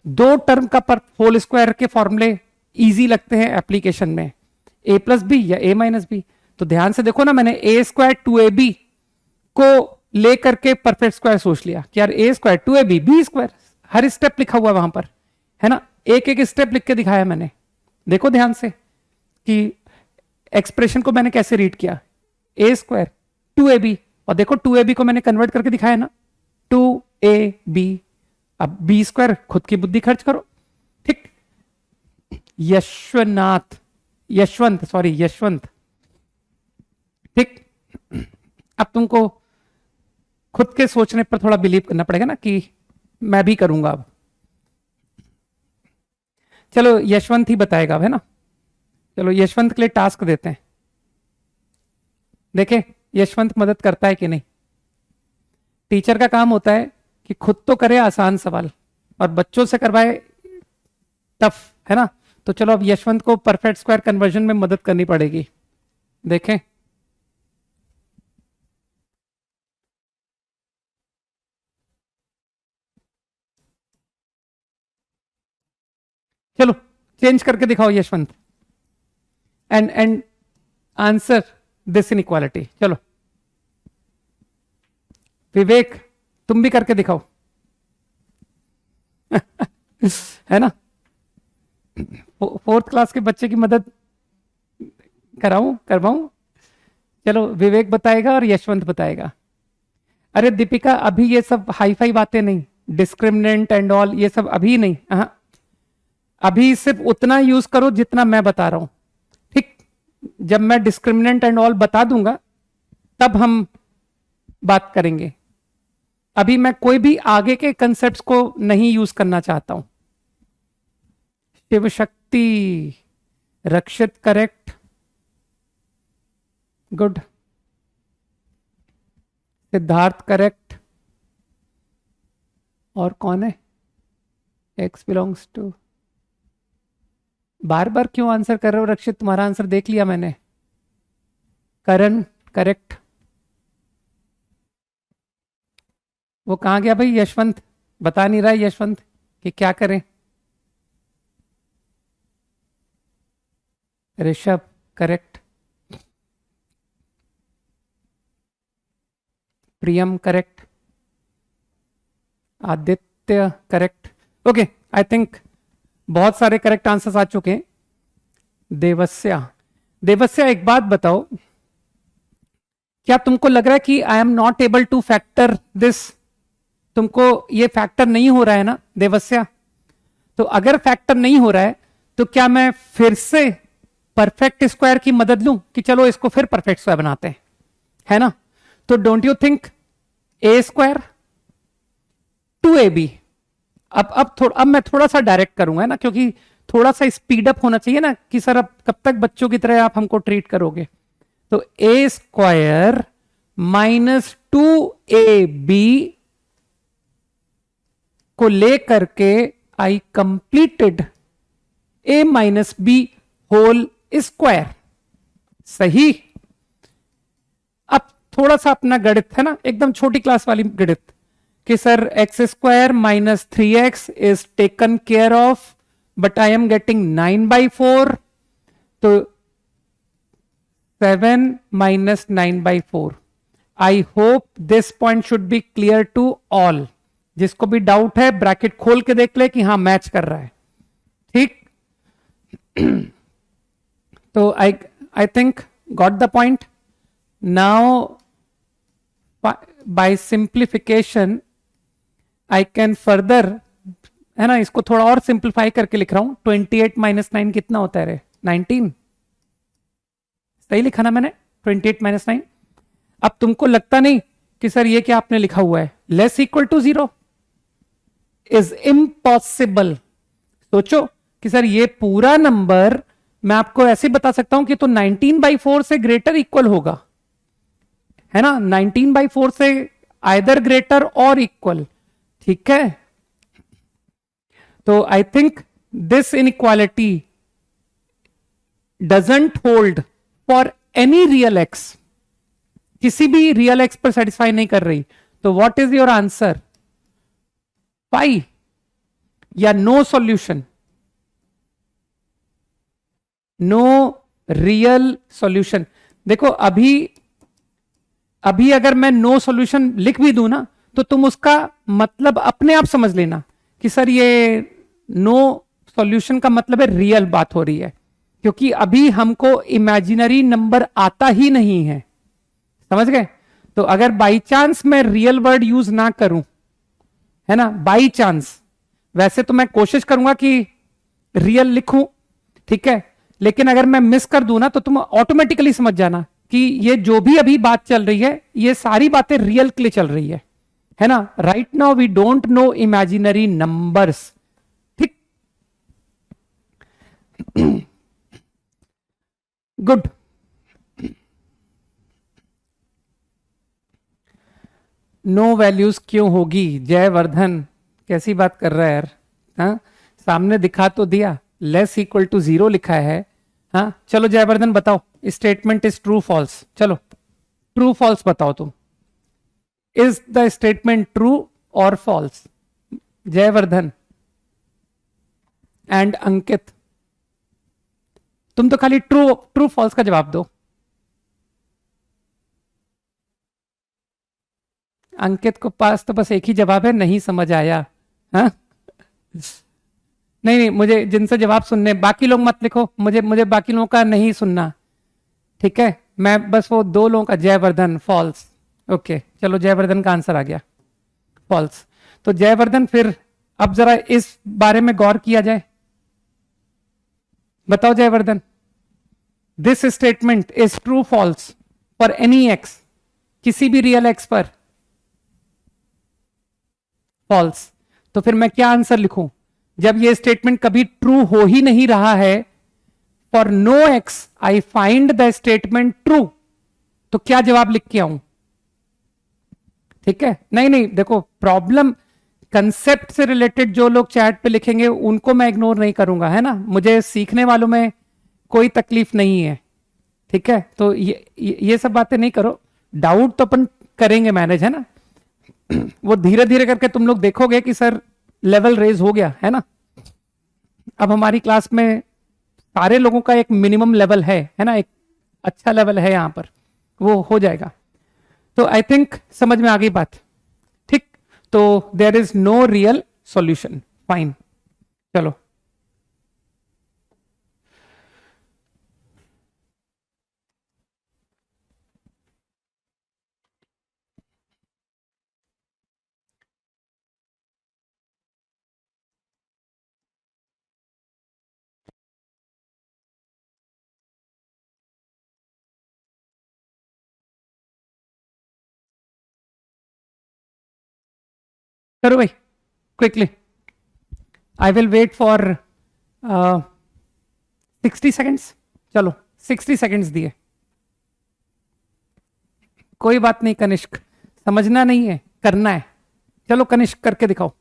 2 टर्म का होल स्क्वायर के फॉर्मूले इजी लगते हैं एप्लीकेशन में, a प्लस बी या a माइनस बी। तो ध्यान से देखो ना, मैंने a स्क्वायर 2ab को लेकर के परफेक्ट स्क्वायर सोच लिया कि यार a square 2ab b square, her step लिखा हुआ है वहां पर, है ना? एक एक स्टेप लिख के दिखाया मैंने। देखो ध्यान से कि एक्सप्रेशन को मैंने कैसे रीड किया, a स्क्वायर 2ab और देखो 2ab को मैंने कन्वर्ट करके दिखाया ना, 2ab। अब बी स्क्वायर खुद की बुद्धि खर्च करो। ठीक, यशवंत। ठीक, अब तुमको खुद के सोचने पर थोड़ा बिलीव करना पड़ेगा ना कि मैं भी करूंगा अब। चलो यशवंत ही बताएगा अब, है ना। चलो यशवंत के लिए टास्क देते हैं, देखें यशवंत मदद करता है कि नहीं। टीचर का काम होता है कि खुद तो करे आसान सवाल और बच्चों से करवाए टफ, है ना। तो चलो अब यशवंत को परफेक्ट स्क्वायर कन्वर्जन में मदद करनी पड़ेगी, देखें। चलो चेंज करके दिखाओ Yashwant, and answer this inequality. चलो विवेक तुम भी करके दिखाओ। है ना, फोर्थ क्लास के बच्चे की मदद करवाऊं। चलो विवेक बताएगा और यशवंत बताएगा। अरे दीपिका अभी ये सब हाई फाई बातें नहीं, डिस्क्रिमिनेंट एंड ऑल ये सब अभी नहीं। अभी सिर्फ उतना यूज करो जितना मैं बता रहा हूं। ठीक, जब मैं डिस्क्रिमिनेंट एंड ऑल बता दूंगा तब हम बात करेंगे। अभी मैं कोई भी आगे के कंसेप्ट्स को नहीं यूज करना चाहता हूं। Shiv Shakti, Rakshit correct, good. Siddharth correct, और कौन है? X belongs to. बार बार क्यों आंसर कर रहे हो रक्षित, तुम्हारा आंसर देख लिया मैंने। करण करेक्ट। वो कहां गया भाई यशवंत, बता नहीं रहा है यशवंत कि क्या करें। Rishabh correct, Priyam correct, Aditya correct. Okay, I think बहुत सारे करेक्ट आंसर्स आ चुके हैं। देवस्या एक बात बताओ, क्या तुमको लग रहा है कि आई am not able two factor this? तुमको ये फैक्टर नहीं हो रहा है ना देवस्या? तो अगर फैक्टर नहीं हो रहा है तो क्या मैं फिर से परफेक्ट स्क्वायर की मदद लूं कि चलो इसको फिर परफेक्ट स्क्वायर बनाते हैं, है ना। तो don't you think A square 2ab। अब मैं थोड़ा सा डायरेक्ट करूंगा, है ना, क्योंकि थोड़ा सा स्पीड अप होना चाहिए ना कि सर अब कब तक बच्चों की तरह आप हमको ट्रीट करोगे। तो ए स्क्वायर माइनस 2ab को लेकर के I completed a minus B whole square. सही। अब थोड़ा सा अपना गणित, है ना, एकदम छोटी क्लास वाली गणित कि sir X square minus 3x is taken care of, but I am getting 9/4। तो 7 minus 9/4। I hope this point should be clear to all. जिसको भी डाउट है ब्रैकेट खोल के देख ले कि हाँ मैच कर रहा है। ठीक। तो I think got the point. Now by simplification I can further, है ना, इसको थोड़ा और सिंप्लीफाई करके लिख रहा हूं। 28 माइनस 9 कितना होता है रे? 19। सही लिखा ना मैंने? 28 माइनस 9। अब तुमको लगता नहीं कि सर ये क्या आपने लिखा हुआ है, less equal to 0 is impossible. सोचो कि सर ये पूरा नंबर मैं आपको ऐसे बता सकता हूं कि तो 19/4 से ग्रेटर इक्वल होगा, है ना। 19/4 से आइदर ग्रेटर और इक्वल। ठीक है। तो I think this inequality doesn't hold for any real x. किसी भी रियल एक्स पर सेटिस्फाई नहीं कर रही। तो what is your answer? Pi या no solution? No real solution. देखो अभी अगर मैं नो सॉल्यूशन लिख भी दूं ना तो तुम उसका मतलब अपने आप समझ लेना कि सर ये नो सॉल्यूशन का मतलब है रियल बात हो रही है, क्योंकि अभी हमको इमेजिनरी नंबर आता ही नहीं है। समझ गए? तो अगर बाई चांस मैं रियल वर्ड यूज ना करूं, है ना, बाई चांस, वैसे तो मैं कोशिश करूंगा कि रियल लिखूं, ठीक है, लेकिन अगर मैं मिस कर दूं ना तो तुम ऑटोमेटिकली समझ जाना कि ये जो भी अभी बात चल रही है ये सारी बातें रियल के लिए चल रही है ना। Right now we don't know imaginary numbers, ठीक। गुड। नो वैल्यूज क्यों होगी? जयवर्धन कैसी बात कर रहा है यार, हाँ, सामने दिखा तो दिया, लेस इक्वल टू जीरो लिखा है। हाँ चलो जयवर्धन बताओ, स्टेटमेंट इज ट्रू फॉल्स, चलो ट्रू फॉल्स बताओ तुम। इज द स्टेटमेंट ट्रू और फॉल्स? जयवर्धन एंड अंकित, तुम तो खाली ट्रू ट्रू फॉल्स का जवाब दो। अंकित को पास तो बस एक ही जवाब है, नहीं समझ आया। हाँ, नहीं नहीं, मुझे जिनसे जवाब सुनने, बाकी लोग मत लिखो, मुझे मुझे बाकी लोगों का नहीं सुनना, ठीक है। मैं बस वो दो लोगों का, जयवर्धन फॉल्स, ओके चलो जयवर्धन का आंसर आ गया फॉल्स। तो जयवर्धन फिर अब जरा इस बारे में गौर किया जाए, बताओ Jayvardhan, this statement is true false for any X, किसी भी रियल एक्स पर, फॉल्स। तो फिर मैं क्या आंसर लिखूं जब ये स्टेटमेंट कभी ट्रू हो ही नहीं रहा है? For no X I find the statement true, तो क्या जवाब लिख के आऊं? ठीक है, नहीं नहीं देखो, प्रॉब्लम कंसेप्ट से रिलेटेड जो लोग चैट पे लिखेंगे उनको मैं इग्नोर नहीं करूंगा, है ना, मुझे सीखने वालों में कोई तकलीफ नहीं है, ठीक है। तो ये सब बातें नहीं करो, डाउट तो अपन करेंगे मैनेज, है ना। वो धीरे धीरे करके तुम लोग देखोगे कि सर लेवल रेज हो गया, है ना। अब हमारी क्लास में सारे लोगों का एक मिनिमम लेवल है ना, एक अच्छा लेवल है यहां पर, वो हो जाएगा। तो आई थिंक समझ में आ गई बात, ठीक। तो there is no real solution, fine, चलो। करो भाई quickly, I will wait for 60 seconds, चलो 60 सेकेंड्स दिए। कोई बात नहीं कनिष्क, समझना नहीं है, करना है, चलो कनिष्क करके दिखाओ।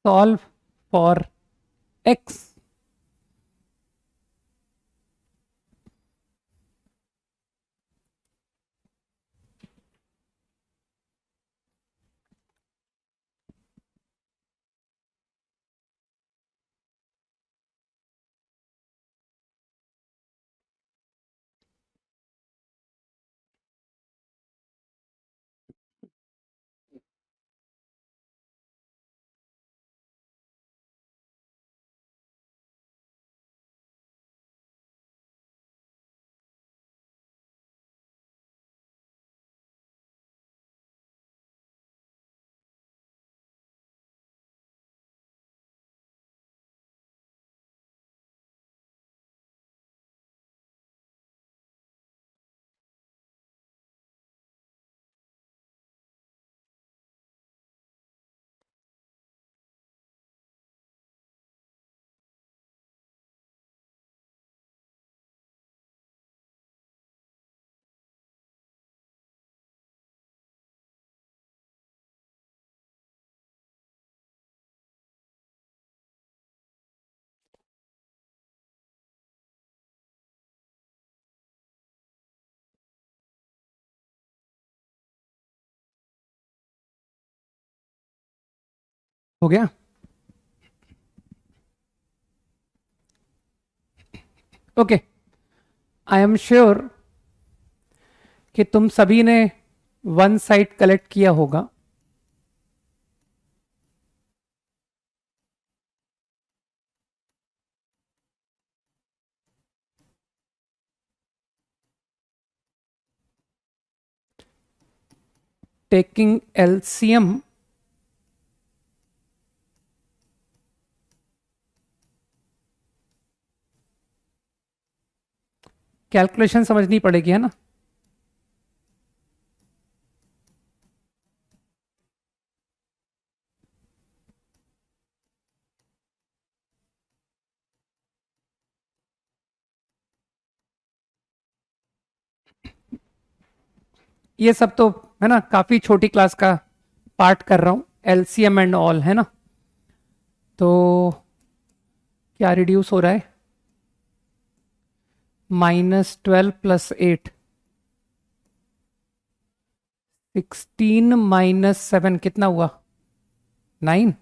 सॉल्व फॉर एक्स, हो गया। ओके, आई एम श्योर कि तुम सभी ने वन साइड कलेक्ट किया होगा, टेकिंग एलसीएम कैलकुलेशन समझनी पड़ेगी, है ना। ये सब तो है ना, काफी छोटी क्लास का पार्ट कर रहा हूं, एलसीएम एंड ऑल, है ना। तो क्या रिड्यूस हो रहा है, -12 + 8, 16 - 7 कितना हुआ, 9।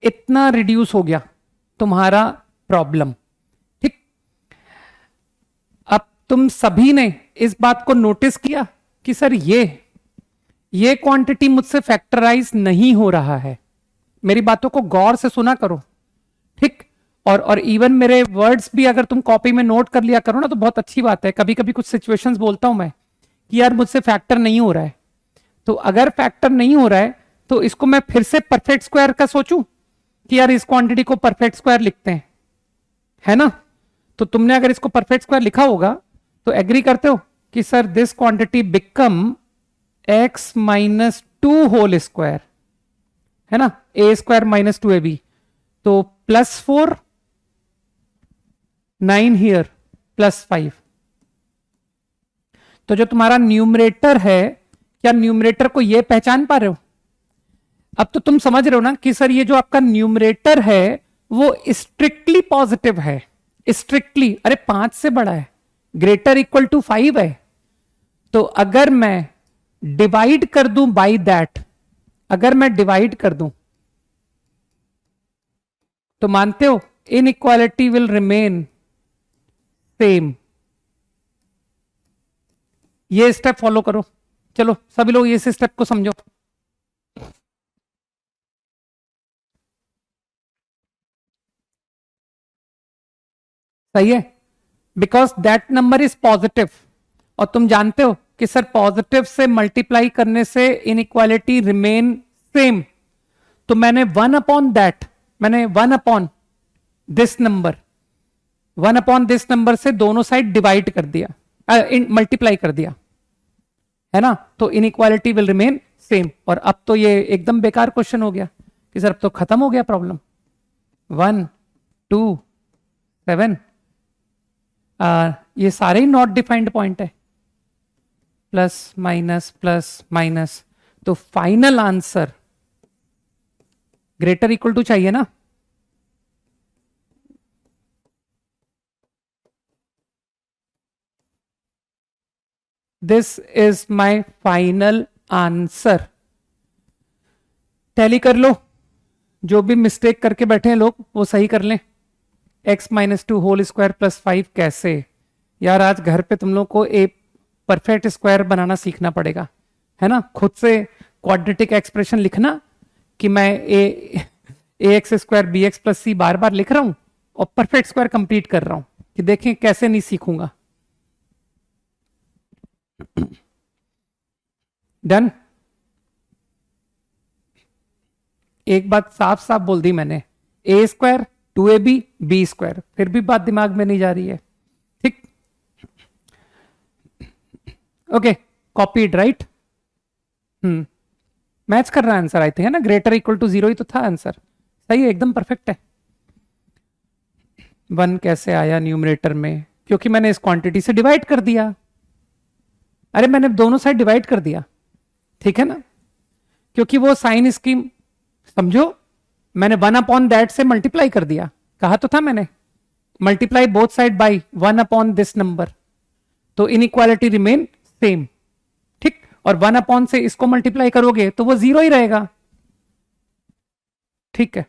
इतना रिड्यूस हो गया तुम्हारा प्रॉब्लम, ठीक। अब तुम सभी ने इस बात को नोटिस किया कि सर ये क्वांटिटी मुझसे फैक्टराइज नहीं हो रहा है। मेरी बातों को गौर से सुना करो, ठीक। और इवन मेरे वर्ड्स भी अगर तुम कॉपी में नोट कर लिया करो ना, तो बहुत अच्छी बात है। कभी कभी कुछ सिचुएशंस बोलता हूं मैं कि यार मुझसे फैक्टर नहीं हो रहा है, तो अगर फैक्टर नहीं हो रहा है तो इसको मैं फिर से परफेक्ट स्क्वायर का सोचूं कि यार इस क्वांटिटी को परफेक्ट स्क्वायर लिखते हैं, है ना। तो तुमने अगर इसको परफेक्ट स्क्वायर लिखा होगा तो एग्री करते हो कि sir this quantity become x - 2 whole square, है ना, a² - 2ab, तो +4 9 हियर +5। तो जो तुम्हारा न्यूमरेटर है, क्या न्यूमरेटर को ये पहचान पा रहे हो। अब तो तुम समझ रहे हो ना कि सर ये जो आपका न्यूमरेटर है वो स्ट्रिक्टली पॉजिटिव है, स्ट्रिक्टली, अरे 5 से बड़ा है, >= 5 है। तो अगर मैं डिवाइड कर दूं बाय दैट, अगर मैं डिवाइड कर दूं तो मानते हो इनइक्वालिटी विल रिमेन सेम। ये स्टेप फॉलो करो, चलो सभी लोग इस स्टेप को समझो। सही है, because that number is positive, और तुम जानते हो कि सर पॉजिटिव से मल्टीप्लाई करने से इनइक्वालिटी रिमेन सेम। तो मैंने 1/that, मैंने 1/this नंबर, 1/this नंबर से दोनों साइड डिवाइड कर दिया, मल्टीप्लाई कर दिया, है ना। तो इनइक्वालिटी विल रिमेन सेम। और अब तो ये एकदम बेकार क्वेश्चन हो गया कि सर अब तो खत्म हो गया प्रॉब्लम। 1 2 7, ये सारे ही नॉट डिफाइंड पॉइंट है, प्लस माइनस, तो फाइनल आंसर >= चाहिए ना। This is my final answer. Tally कर लो, जो भी मिस्टेक करके बैठे हैं लोग वो सही कर लें। x - 2 होल स्क्वायर +5 कैसे, यार आज घर पे तुम लोग को एक परफेक्ट स्क्वायर बनाना सीखना पड़ेगा, है ना। खुद से क्वाड्रेटिक एक्सप्रेशन लिखना कि मैं ax² bx + c बार बार लिख रहा हूं और परफेक्ट स्क्वायर कंप्लीट कर रहा हूं, कि देखें कैसे नहीं सीखूंगा। डन। एक बात साफ साफ बोल दी मैंने, a² 2ab b², फिर भी बात दिमाग में नहीं जा रही है, ठीक। Okay, copied right. मैच कर रहा है आंसर, आई थिंक, है ना, >= 0 ही तो था आंसर। सही है, एकदम परफेक्ट है। 1 कैसे आया न्यूमरेटर में, क्योंकि मैंने इस क्वांटिटी से डिवाइड कर दिया। अरे मैंने दोनों साइड डिवाइड कर दिया, ठीक है ना, क्योंकि वो साइन स्कीम समझो, मैंने 1/that से मल्टीप्लाई कर दिया, कहा तो था मैंने, multiply both side by 1/this number, तो इनइक्वालिटी रिमेन सेम, ठीक। और 1 से इसको मल्टीप्लाई करोगे तो वो 0 ही रहेगा। ठीक है,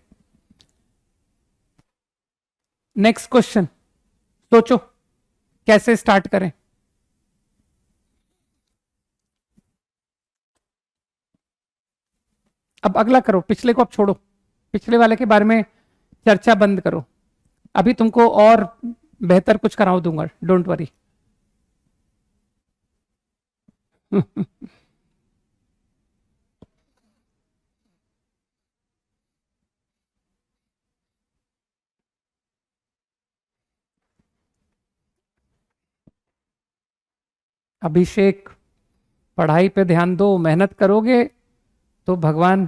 नेक्स्ट क्वेश्चन सोचो कैसे स्टार्ट करें। अब अगला करो, पिछले को अब छोड़ो, पिछले वाले के बारे में चर्चा बंद करो। अभी तुमको और बेहतर कुछ कराओ दूंगा, डोंट वरी। अभिषेक, पढ़ाई पे ध्यान दो, मेहनत करोगे तो भगवान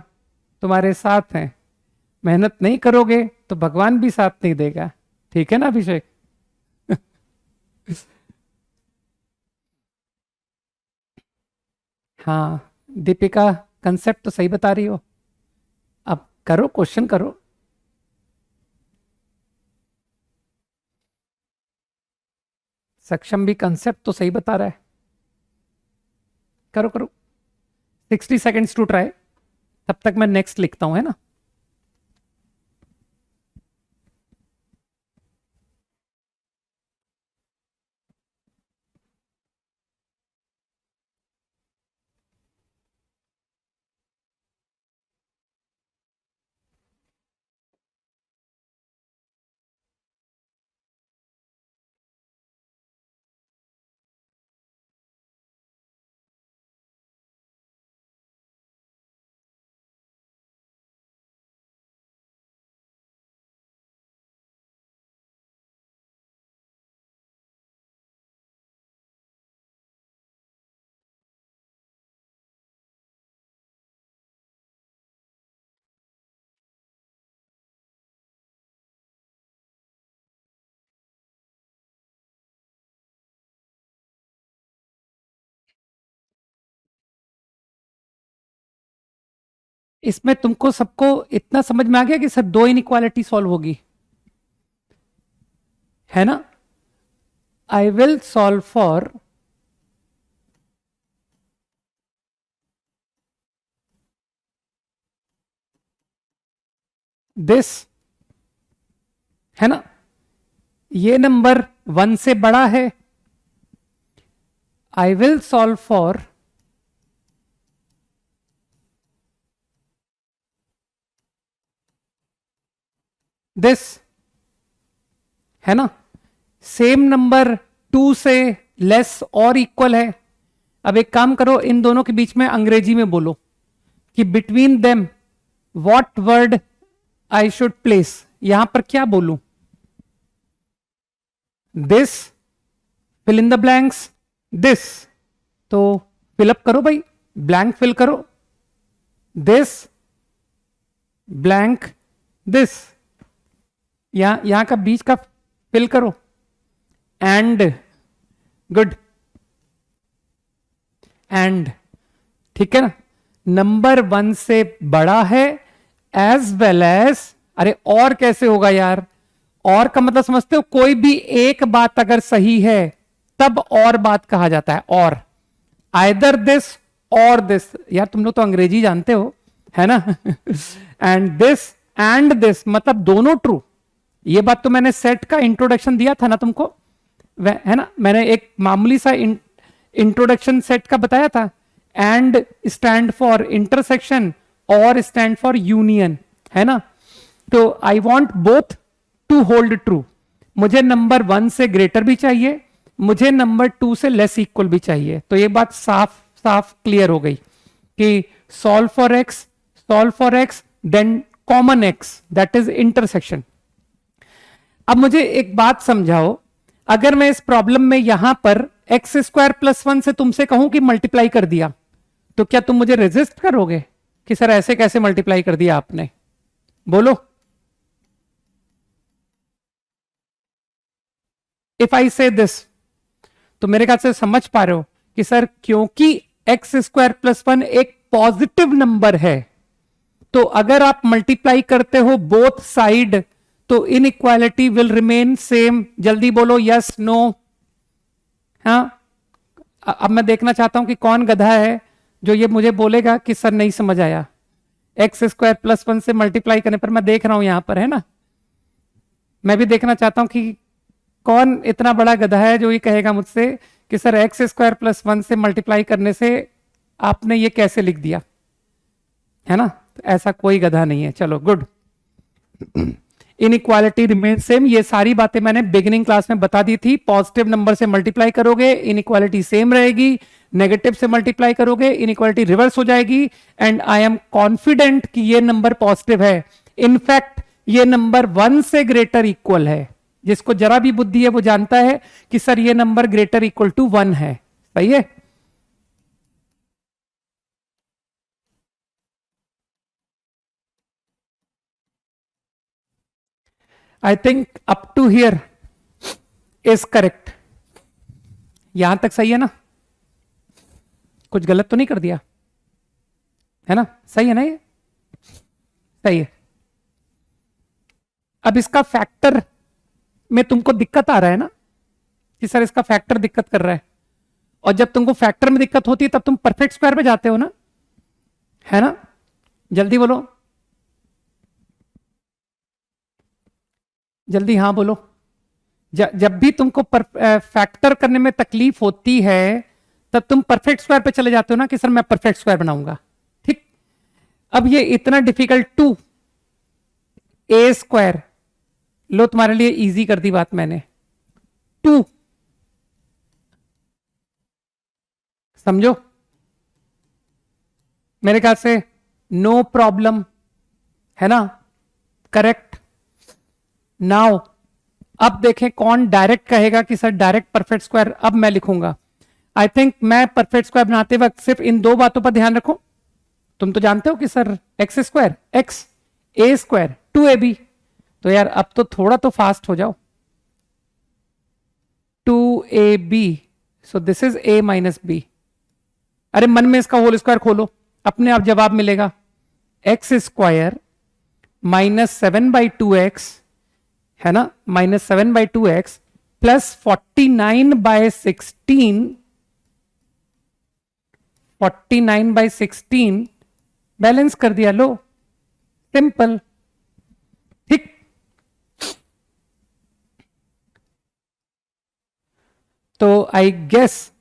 तुम्हारे साथ हैं, मेहनत नहीं करोगे तो भगवान भी साथ नहीं देगा। ठीक है ना अभिषेक? हाँ दीपिका, कंसेप्ट तो सही बता रही हो, अब करो, क्वेश्चन करो। सक्षम भी कंसेप्ट तो सही बता रहा है, करो करो। 60 सेकेंड्स टू ट्राई, तब तक मैं नेक्स्ट लिखता हूं, है ना। इसमें तुमको सबको इतना समझ में आ गया कि सर दो इनइक्वालिटी सॉल्व होगी, है ना। I will solve for this, है ना। ये नंबर 1 से बड़ा है, I will solve for this, है ना। सेम नंबर 2 से लेस और इक्वल है। अब एक काम करो, इन दोनों के बीच में अंग्रेजी में बोलो कि between them what word I should place. यहां पर क्या बोलूं? This, fill in the blanks, this. तो फिलअप करो भाई, ब्लैंक फिल करो, दिस ब्लैंक दिस, यहां का बीच का फिल करो, एंड, गुड, एंड, ठीक है ना। नंबर 1 से बड़ा है एज वेल एज, अरे और कैसे होगा यार, और का मतलब समझते हो, कोई भी एक बात अगर सही है तब और बात कहा जाता है, और आइदर दिस और दिस। यार तुम लोग तो अंग्रेजी जानते हो, है ना। एंड दिस मतलब दोनों ट्रू। ये बात तो मैंने सेट का इंट्रोडक्शन दिया था ना तुमको, है ना। मैंने एक मामूली सा इंट्रोडक्शन सेट का बताया था। एंड स्टैंड फॉर इंटरसेक्शन, और स्टैंड फॉर यूनियन, है ना। तो I want both to hold true. मुझे नंबर 1 से ग्रेटर भी चाहिए, मुझे नंबर 2 से लेस इक्वल भी चाहिए। तो ये बात साफ साफ क्लियर हो गई कि solve for X then common X, that is intersection. अब मुझे एक बात समझाओ, अगर मैं इस प्रॉब्लम में यहां पर एक्स स्क्वायर प्लस 1 से तुमसे कहूं कि मल्टीप्लाई कर दिया, तो क्या तुम मुझे रेजिस्ट करोगे कि सर ऐसे कैसे मल्टीप्लाई कर दिया आपने? बोलो। इफ आई से दिस, तो मेरे ख्याल से समझ पा रहे हो कि सर क्योंकि एक्स स्क्वायर प्लस 1 एक पॉजिटिव नंबर है, तो अगर आप मल्टीप्लाई करते हो बोथ साइड तो इनइक्वालिटी विल रिमेन सेम। जल्दी बोलो यस नो। हाँ, अब मैं देखना चाहता हूं कि कौन गधा है जो ये मुझे बोलेगा कि सर नहीं समझ आया। एक्स स्क्वायर प्लस 1 से मल्टीप्लाई करने पर, मैं देख रहा हूं यहां पर, है ना, मैं भी देखना चाहता हूं कि कौन इतना बड़ा गधा है जो ये कहेगा मुझसे कि सर एक्स स्क्वायर प्लस 1 से मल्टीप्लाई करने से आपने ये कैसे लिख दिया, है ना। तो ऐसा कोई गधा नहीं है। चलो गुड। इनइक्वालिटी रिमेन सेम, ये सारी बातें मैंने बिगिनिंग क्लास में बता दी थी। पॉजिटिव नंबर से मल्टीप्लाई करोगे इनइक्वालिटी सेम रहेगी, नेगेटिव से मल्टीप्लाई करोगे इनइक्वालिटी रिवर्स हो जाएगी। एंड आई एम कॉन्फिडेंट कि ये नंबर पॉजिटिव है। इनफैक्ट ये नंबर 1 से ग्रेटर इक्वल है। जिसको जरा भी बुद्धि है वो जानता है कि सर ये नंबर ग्रेटर इक्वल टू 1 है। सही है। I think up to here is correct. यहां तक सही है ना, कुछ गलत तो नहीं कर दिया, है ना, सही है ना, ये सही है। अब इसका फैक्टर में तुमको दिक्कत आ रहा है ना कि सर इसका फैक्टर दिक्कत कर रहा है, और जब तुमको फैक्टर में दिक्कत होती है तब तुम परफेक्ट स्क्वायर पे जाते हो ना, है ना, जल्दी बोलो, जल्दी हाँ बोलो। जब भी तुमको फैक्टर करने में तकलीफ होती है तब तुम परफेक्ट स्क्वायर पे चले जाते हो ना कि सर मैं परफेक्ट स्क्वायर बनाऊंगा। ठीक, अब ये इतना डिफिकल्ट 2a स्क्वायर, लो तुम्हारे लिए इजी कर दी बात मैंने, 2 समझो मेरे ख्याल से नो प्रॉब्लम, है ना, करेक्ट। नाउ अब देखें कौन डायरेक्ट कहेगा कि सर डायरेक्ट परफेक्ट स्क्वायर अब मैं लिखूंगा। आई थिंक मैं परफेक्ट स्क्वायर बनाते वक्त सिर्फ इन दो बातों पर ध्यान रखो। तुम तो जानते हो कि सर एक्स स्क्वायर एक्स ए स्क्वायर 2ab, तो यार अब तो थोड़ा तो फास्ट हो जाओ। 2ab, so this is a minus B. अरे मन में इसका होल स्क्वायर खोलो, अपने आप जवाब मिलेगा। एक्स स्क्वायर -7/2x, है ना, -7/2x प्लस 49/16, 49/16 बैलेंस कर दिया, लो सिंपल। ठीक, तो आई गेस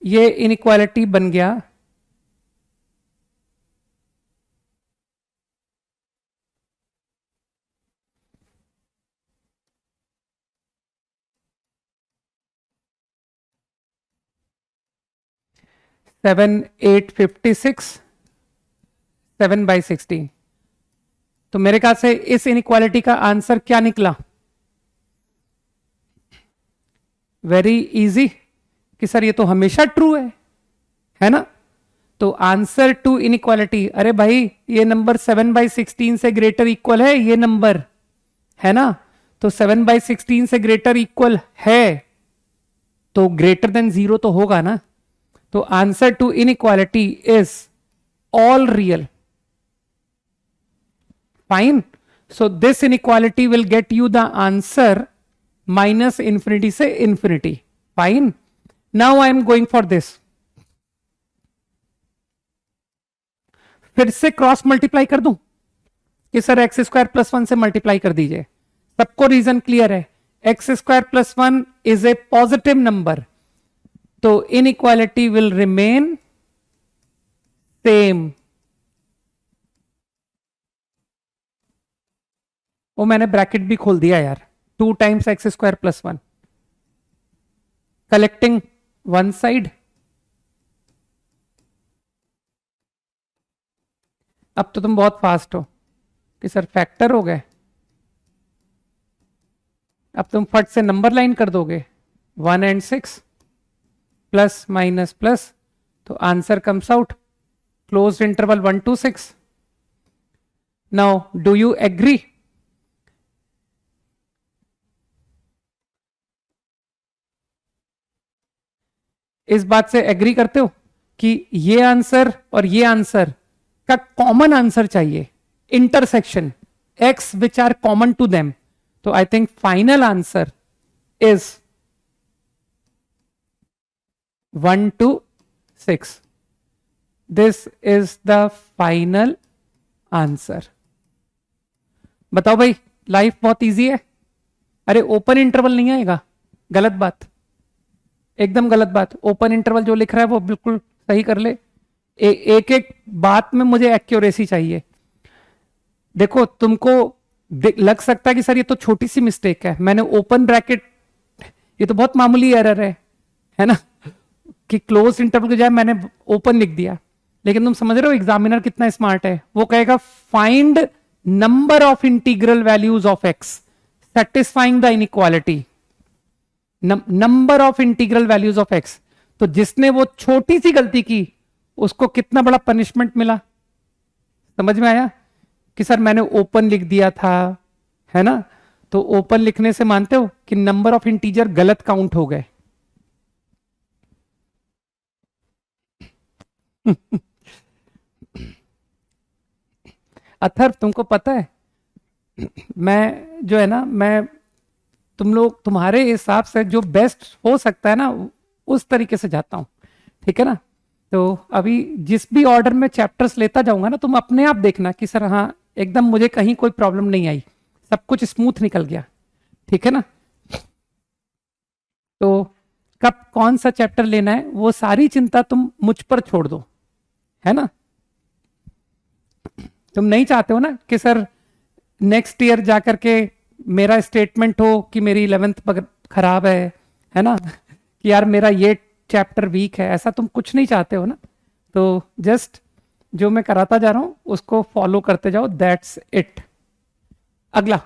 ये इनइक्वालिटी बन गया सेवन 856 7/16। तो मेरे ख्याल से इस इनइक्वालिटी का आंसर क्या निकला? वेरी इजी कि सर ये तो हमेशा ट्रू है ना। तो आंसर टू इनइक्वालिटी, अरे भाई ये नंबर 7/16 से ग्रेटर इक्वल है, ये नंबर, है ना, तो 7/16 से ग्रेटर इक्वल है तो ग्रेटर देन 0 तो होगा ना। तो answer to inequality is all real. Fine, so this inequality will get you the answer -minus infinity से infinity. Fine, now I am going for this. फिर से क्रॉस मल्टीप्लाई कर दूं कि सर एक्स स्क्वायर प्लस 1 से मल्टीप्लाई कर दीजिए। सबको रीजन क्लियर है, x square plus 1 is a positive number, तो इनइक्वालिटी विल रिमेन सेम। वो मैंने ब्रैकेट भी खोल दिया यार, 2 times x square plus 1, collecting one side. अब तो तुम बहुत फास्ट हो कि सर फैक्टर हो गए, अब तुम फट से नंबर लाइन कर दोगे 1 and 6 प्लस माइनस प्लस, तो answer comes out closed interval 1 to 6। Now do you agree? इस बात से एग्री करते हो कि ये आंसर और ये आंसर का कॉमन आंसर चाहिए, intersection x which are common to them. तो I think final answer is 1 to 6। This is the final answer. बताओ भाई, लाइफ बहुत इजी है। अरे ओपन इंटरवल नहीं आएगा, गलत बात, एकदम गलत बात। ओपन इंटरवल जो लिख रहा है वो बिल्कुल सही कर ले। एक एक बात में मुझे एक्यूरेसी चाहिए। देखो तुमको लग सकता है कि सर ये तो छोटी सी मिस्टेक है, मैंने ओपन ब्रैकेट, ये तो बहुत मामूली एरर है ना, कि क्लोज इंटरवल के जाए मैंने ओपन लिख दिया। लेकिन तुम समझ रहे हो एग्जामिनर कितना स्मार्ट है, वो कहेगा find number of integral values of x satisfying the inequality, number of integral values of x. तो जिसने वो छोटी सी गलती की उसको कितना बड़ा पनिशमेंट मिला, समझ में आया कि सर मैंने ओपन लिख दिया था, है ना। तो ओपन लिखने से मानते हो कि नंबर ऑफ इंटीजर गलत काउंट हो गए। अथर्व तुमको पता है, मैं जो है ना, मैं तुम लोग तुम्हारे हिसाब से जो बेस्ट हो सकता है ना उस तरीके से जाता हूं, ठीक है ना। तो अभी जिस भी ऑर्डर में चैप्टर्स लेता जाऊंगा ना, तुम अपने आप देखना कि सर हाँ एकदम मुझे कहीं कोई प्रॉब्लम नहीं आई, सब कुछ स्मूथ निकल गया, ठीक है ना। तो कब कौन सा चैप्टर लेना है वो सारी चिंता तुम मुझ पर छोड़ दो, है ना। तुम नहीं चाहते हो ना कि सर नेक्स्ट ईयर जाकर के मेरा स्टेटमेंट हो कि मेरी 11th खराब है ना, कि यार मेरा ये चैप्टर वीक है, ऐसा तुम कुछ नहीं चाहते हो ना। तो जस्ट जो मैं कराता जा रहा हूं उसको फॉलो करते जाओ, दैट्स इट। अगला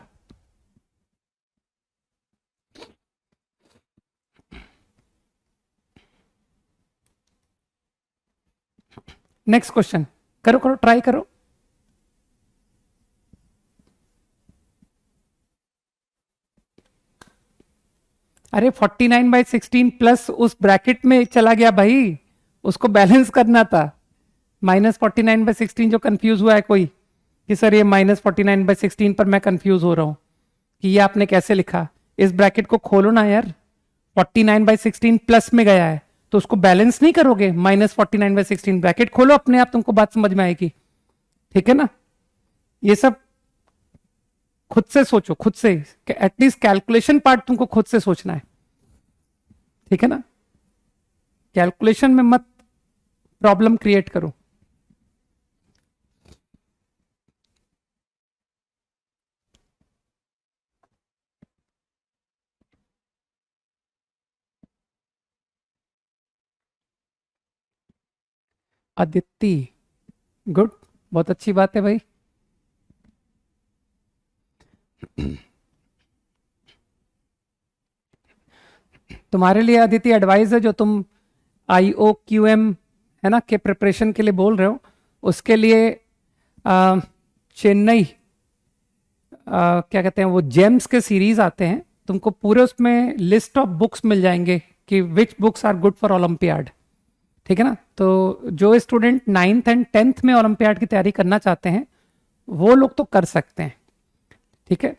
नेक्स्ट क्वेश्चन, करो करो ट्राई करो। अरे 49/16 प्लस उस ब्रैकेट में चला गया भाई, उसको बैलेंस करना था। -49/16 जो कंफ्यूज हुआ है कोई कि सर ये -49/16 पर मैं कंफ्यूज हो रहा हूं कि ये आपने कैसे लिखा, इस ब्रैकेट को खोलो ना यार। 49/16 प्लस में गया है तो उसको बैलेंस नहीं करोगे, -49/16 ब्रैकेट खोलो, अपने आप तुमको बात समझ में आएगी, ठीक है ना। ये सब खुद से सोचो, खुद से, एटलीस्ट कैलकुलेशन पार्ट तुमको खुद से सोचना है, ठीक है ना। कैलकुलेशन में मत प्रॉब्लम क्रिएट करो। आदित्य, गुड, बहुत अच्छी बात है भाई। तुम्हारे लिए आदित्य एडवाइस है, जो तुम IOQM है ना के प्रिपरेशन के लिए बोल रहे हो, उसके लिए चेन्नई क्या कहते हैं वो जेम्स के सीरीज आते हैं, तुमको पूरे उसमें लिस्ट ऑफ बुक्स मिल जाएंगे कि which books are good for olympiad, ठीक है ना। तो जो स्टूडेंट 9th एंड 10th में ओलंपियाड की तैयारी करना चाहते हैं वो लोग तो कर सकते हैं, ठीक है।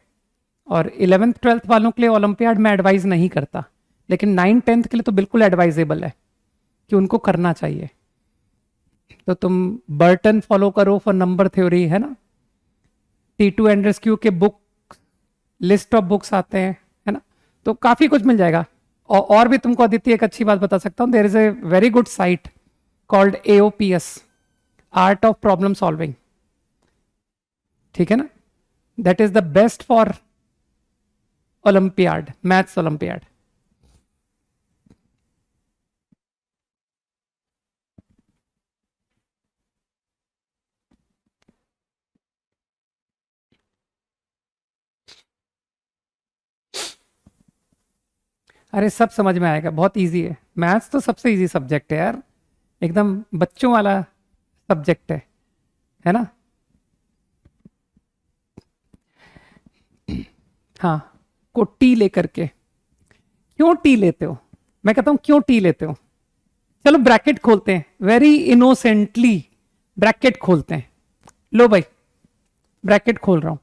और 11th 12th वालों के लिए ओलंपियाड में एडवाइस नहीं करता, लेकिन 9 10th के लिए तो बिल्कुल एडवाइजेबल है कि उनको करना चाहिए। तो तुम बर्टन फॉलो करो फॉर नंबर थ्योरी, है ना। T2 एंड्रेस्क्यू के बुक लिस्ट ऑफ बुक्स आते हैं, है ना। तो काफी कुछ मिल जाएगा। और भी तुमको आदित्य एक अच्छी बात बता सकता हूं, there is a very good site called AOPS, art of problem solving, ठीक है ना। That is the best for olympiad, maths olympiad. अरे सब समझ में आएगा, बहुत इजी है, मैथ्स तो सबसे इजी सब्जेक्ट है यार, एकदम बच्चों वाला सब्जेक्ट है ना। हाँ, को टी लेकर के, क्यों टी लेते हो, मैं कहता हूं क्यों टी लेते हो। चलो ब्रैकेट खोलते हैं, वेरी इनोसेंटली ब्रैकेट खोलते हैं। लो भाई, ब्रैकेट खोल रहा हूं,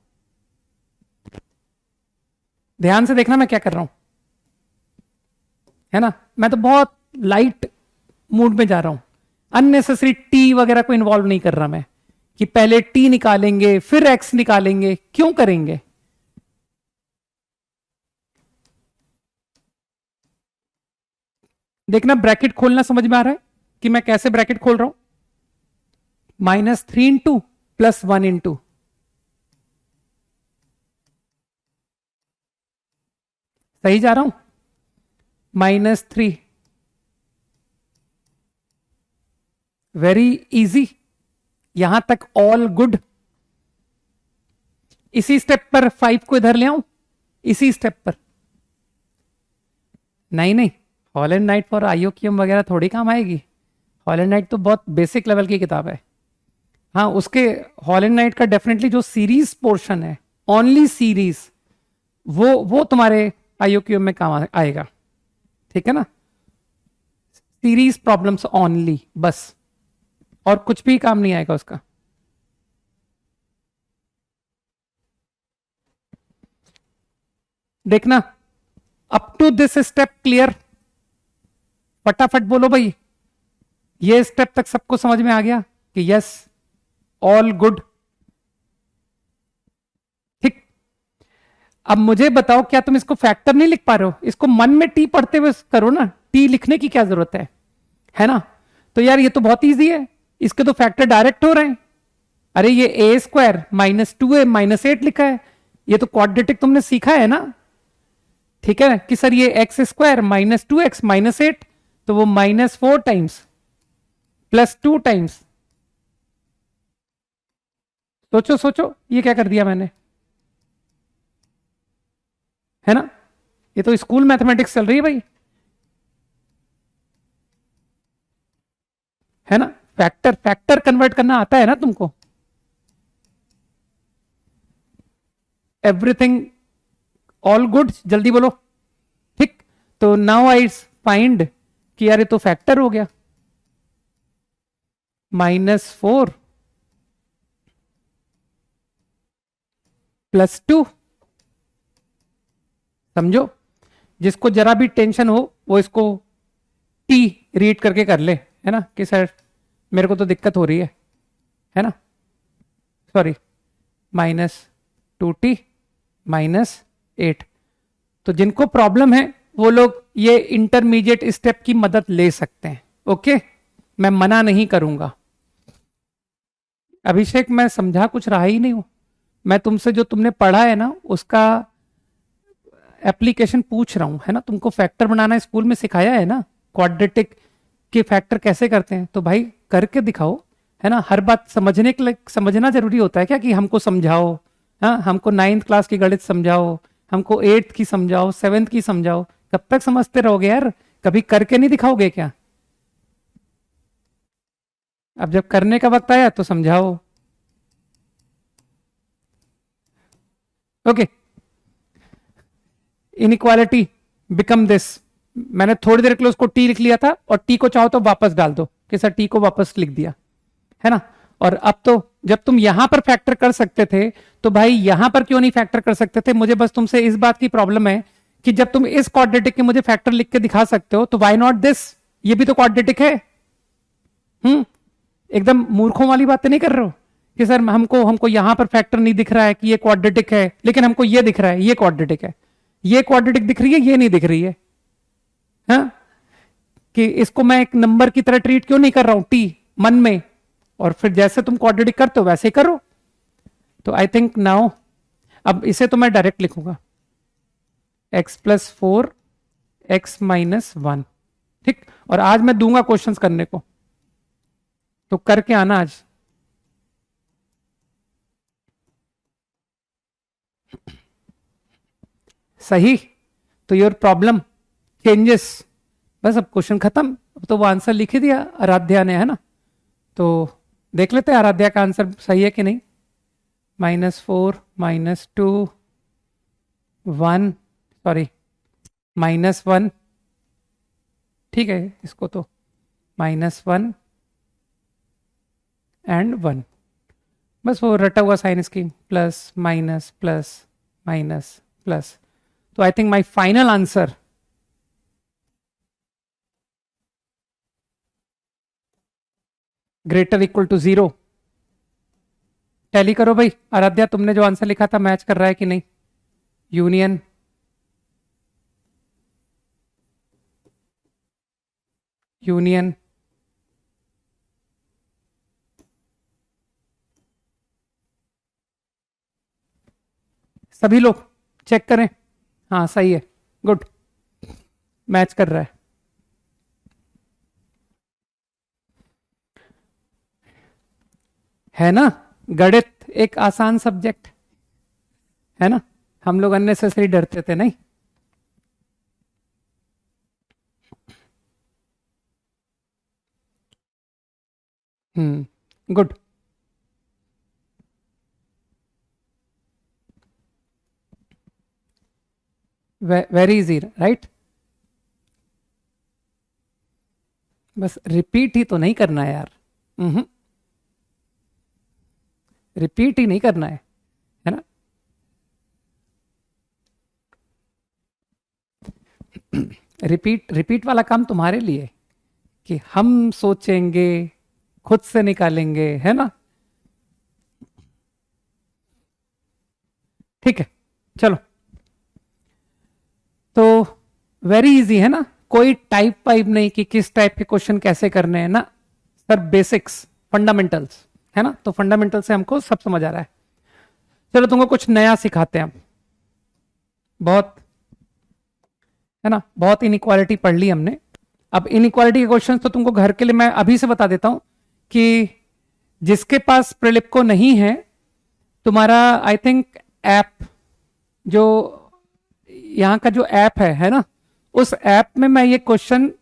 ध्यान से देखना मैं क्या कर रहा हूं, है ना। मैं तो बहुत लाइट मूड में जा रहा हूं, अननेसेसरी टी वगैरह को इन्वॉल्व नहीं कर रहा मैं कि पहले टी निकालेंगे फिर एक्स निकालेंगे, क्यों करेंगे? देखना ब्रैकेट खोलना समझ में आ रहा है कि मैं कैसे ब्रैकेट खोल रहा हूं। -3 × +1 × सही जा रहा हूं? -3, वेरी इजी, यहां तक ऑल गुड। इसी स्टेप पर 5 को इधर ले आऊं, इसी स्टेप पर। नहीं नहीं, हॉल एंड नाइट फॉर आईओक्यूएम वगैरह थोड़ी काम आएगी। हॉल एंड नाइट तो बहुत बेसिक लेवल की किताब है। हाँ, उसके हॉल एंड नाइट का डेफिनेटली जो सीरीज पोर्शन है, ओनली सीरीज, वो तुम्हारे आईओक्यूएम में काम आएगा। ठीक है ना? सीरीज प्रॉब्लम्स ओनली, बस, और कुछ भी काम नहीं आएगा उसका। देखना, up to this step clear? फटाफट बोलो भाई, ये स्टेप तक सबको समझ में आ गया कि यस, ऑल गुड? ठीक। अब मुझे बताओ, क्या तुम इसको फैक्टर नहीं लिख पा रहे हो? इसको मन में टी पढ़ते हुए करो ना, टी लिखने की क्या जरूरत है ना? तो यार ये तो बहुत ईजी है, इसके तो फैक्टर डायरेक्ट हो रहे हैं। अरे ये a² -2a -8 लिखा है, ये तो क्वाड्रेटिक तुमने सीखा है ना? ठीक है कि सर ये x² -2x -8, तो वो -4 टाइम्स +2 टाइम्स। सोचो सोचो, ये क्या कर दिया मैंने, है ना? ये तो स्कूल मैथमेटिक्स चल रही है भाई, है ना? फैक्टर फैक्टर कन्वर्ट करना आता है ना तुमको? Everything all good? जल्दी बोलो। ठीक, तो नाउ आई फाइंड कि यार ये तो फैक्टर हो गया, -4 +2। समझो, जिसको जरा भी टेंशन हो वो इसको टी रीड करके कर ले, है ना? कि सर मेरे को तो दिक्कत हो रही है ना? Sorry, -2t -8। तो जिनको प्रॉब्लम है वो लोग ये इंटरमीडिएट स्टेप की मदद ले सकते हैं। ओके, मैं मना नहीं करूंगा। अभिषेक, मैं समझा कुछ रहा ही नहीं हूं, मैं तुमसे जो तुमने पढ़ा है ना उसका एप्लीकेशन पूछ रहा हूं, है ना? तुमको फैक्टर बनाना स्कूल में सिखाया है ना, क्वाड्रेटिक के फैक्टर कैसे करते हैं, तो भाई करके दिखाओ, है ना? हर बात समझने के लिए समझना जरूरी होता है क्या कि हमको समझाओ? हाँ, हमको 9th क्लास की गणित समझाओ, हमको 8th की समझाओ, 7th की समझाओ, कब तक समझते रहोगे यार? कभी करके नहीं दिखाओगे क्या? अब जब करने का वक्त आया तो समझाओ। Okay, inequality become this. मैंने थोड़ी देर के लिए उसको टी लिख लिया था, और टी को चाहो तो वापस डाल दो कि सर टी को वापस लिख दिया, है ना? और अब तो जब तुम यहां पर फैक्टर कर सकते थे, तो भाई यहां पर क्यों नहीं फैक्टर कर सकते थे? मुझे बस तुमसे इस बात की प्रॉब्लम है कि जब तुम इस क्वाड्रेटिक के मुझे फैक्टर लिख के दिखा सकते हो, तो व्हाई नॉट दिस? ये भी तो क्वाड्रेटिक है। एकदम मूर्खों वाली बातें नहीं कर रहे हो कि सर हमको हमको यहां पर फैक्टर नहीं दिख रहा है कि ये क्वाड्रेटिक है, लेकिन हमको ये दिख रहा है ये क्वाड्रेटिक है। ये क्वाड्रेटिक दिख रही है, ये नहीं दिख रही है। हाँ, कि इसको मैं एक नंबर की तरह ट्रीट क्यों नहीं कर रहा हूं टी मन में, और फिर जैसे तुम क्वाड्रेटिक करते हो वैसे ही करो। तो आई थिंक नाउ, अब इसे तो मैं डायरेक्ट लिखूंगा, x+4 x-1। ठीक, और आज मैं दूंगा क्वेश्चंस करने को, तो करके आना आज। सही, तो योर प्रॉब्लम चेंजेस। बस अब क्वेश्चन खत्म, अब तो वो आंसर लिख ही दिया आराध्या ने, है ना? तो देख लेते हैं आराध्या का आंसर सही है कि नहीं। -4 -2 1, सॉरी -1, ठीक है, इसको तो -1 एंड 1, बस वो रटा हुआ sign scheme, plus minus plus minus plus. तो I think my final answer greater equal to 0। Tally करो भाई। आराध्या, तुमने जो आंसर लिखा था मैच कर रहा है कि नहीं? यूनियन यूनियन सभी लोग चेक करें। हाँ सही है, गुड, मैच कर रहा है ना? गणित एक आसान सब्जेक्ट है ना? हम लोग अननेसेसरी डरते थे, नहीं? गुड। Very easy, right? बस रिपीट ही तो नहीं करना है यार। रिपीट ही नहीं करना है ना? रिपीट रिपीट वाला काम तुम्हारे लिए, कि हम सोचेंगे, खुद से निकालेंगे, है ना? ठीक है, चलो। तो वेरी इजी है ना? कोई टाइप वाइप नहीं कि किस टाइप के क्वेश्चन कैसे करने हैं ना सर, बेसिक्स, फंडामेंटल्स, है ना? तो फंडामेंटल से हमको सब समझ आ रहा है। चलो तुमको कुछ नया सिखाते हैं हम। बहुत, है ना, बहुत इनइक्वालिटी पढ़ ली हमने। अब इनइक्वालिटी के क्वेश्चन तो तुमको घर के लिए मैं अभी से बता देता हूं कि जिसके पास प्रिलिप्को नहीं है, तुम्हारा आई थिंक ऐप, जो यहाँ का जो ऐप है ना, उस ऐप में मैं ये क्वेश्चन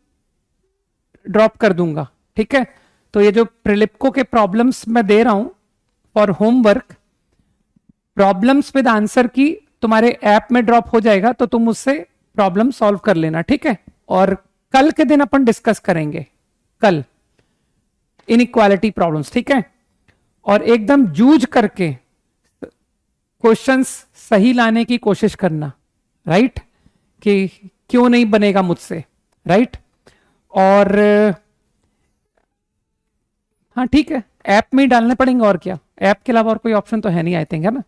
ड्रॉप कर दूंगा, ठीक है? तो ये जो प्रिलिप्को के प्रॉब्लम्स मैं दे रहा हूं for homework, problems with answer की तुम्हारे ऐप में ड्रॉप हो जाएगा, तो तुम उससे प्रॉब्लम सॉल्व कर लेना, ठीक है? और कल के दिन अपन डिस्कस करेंगे, कल इनइक्वालिटी प्रॉब्लम्स, ठीक है? और एकदम जूझ करके क्वेश्चंस सही लाने की कोशिश करना, राइट? कि क्यों नहीं बनेगा मुझसे, राइट? और हाँ ठीक है, ऐप में ही डालने पड़ेंगे, और क्या, ऐप के अलावा और कोई ऑप्शन तो है नहीं आई थिंक, है ना?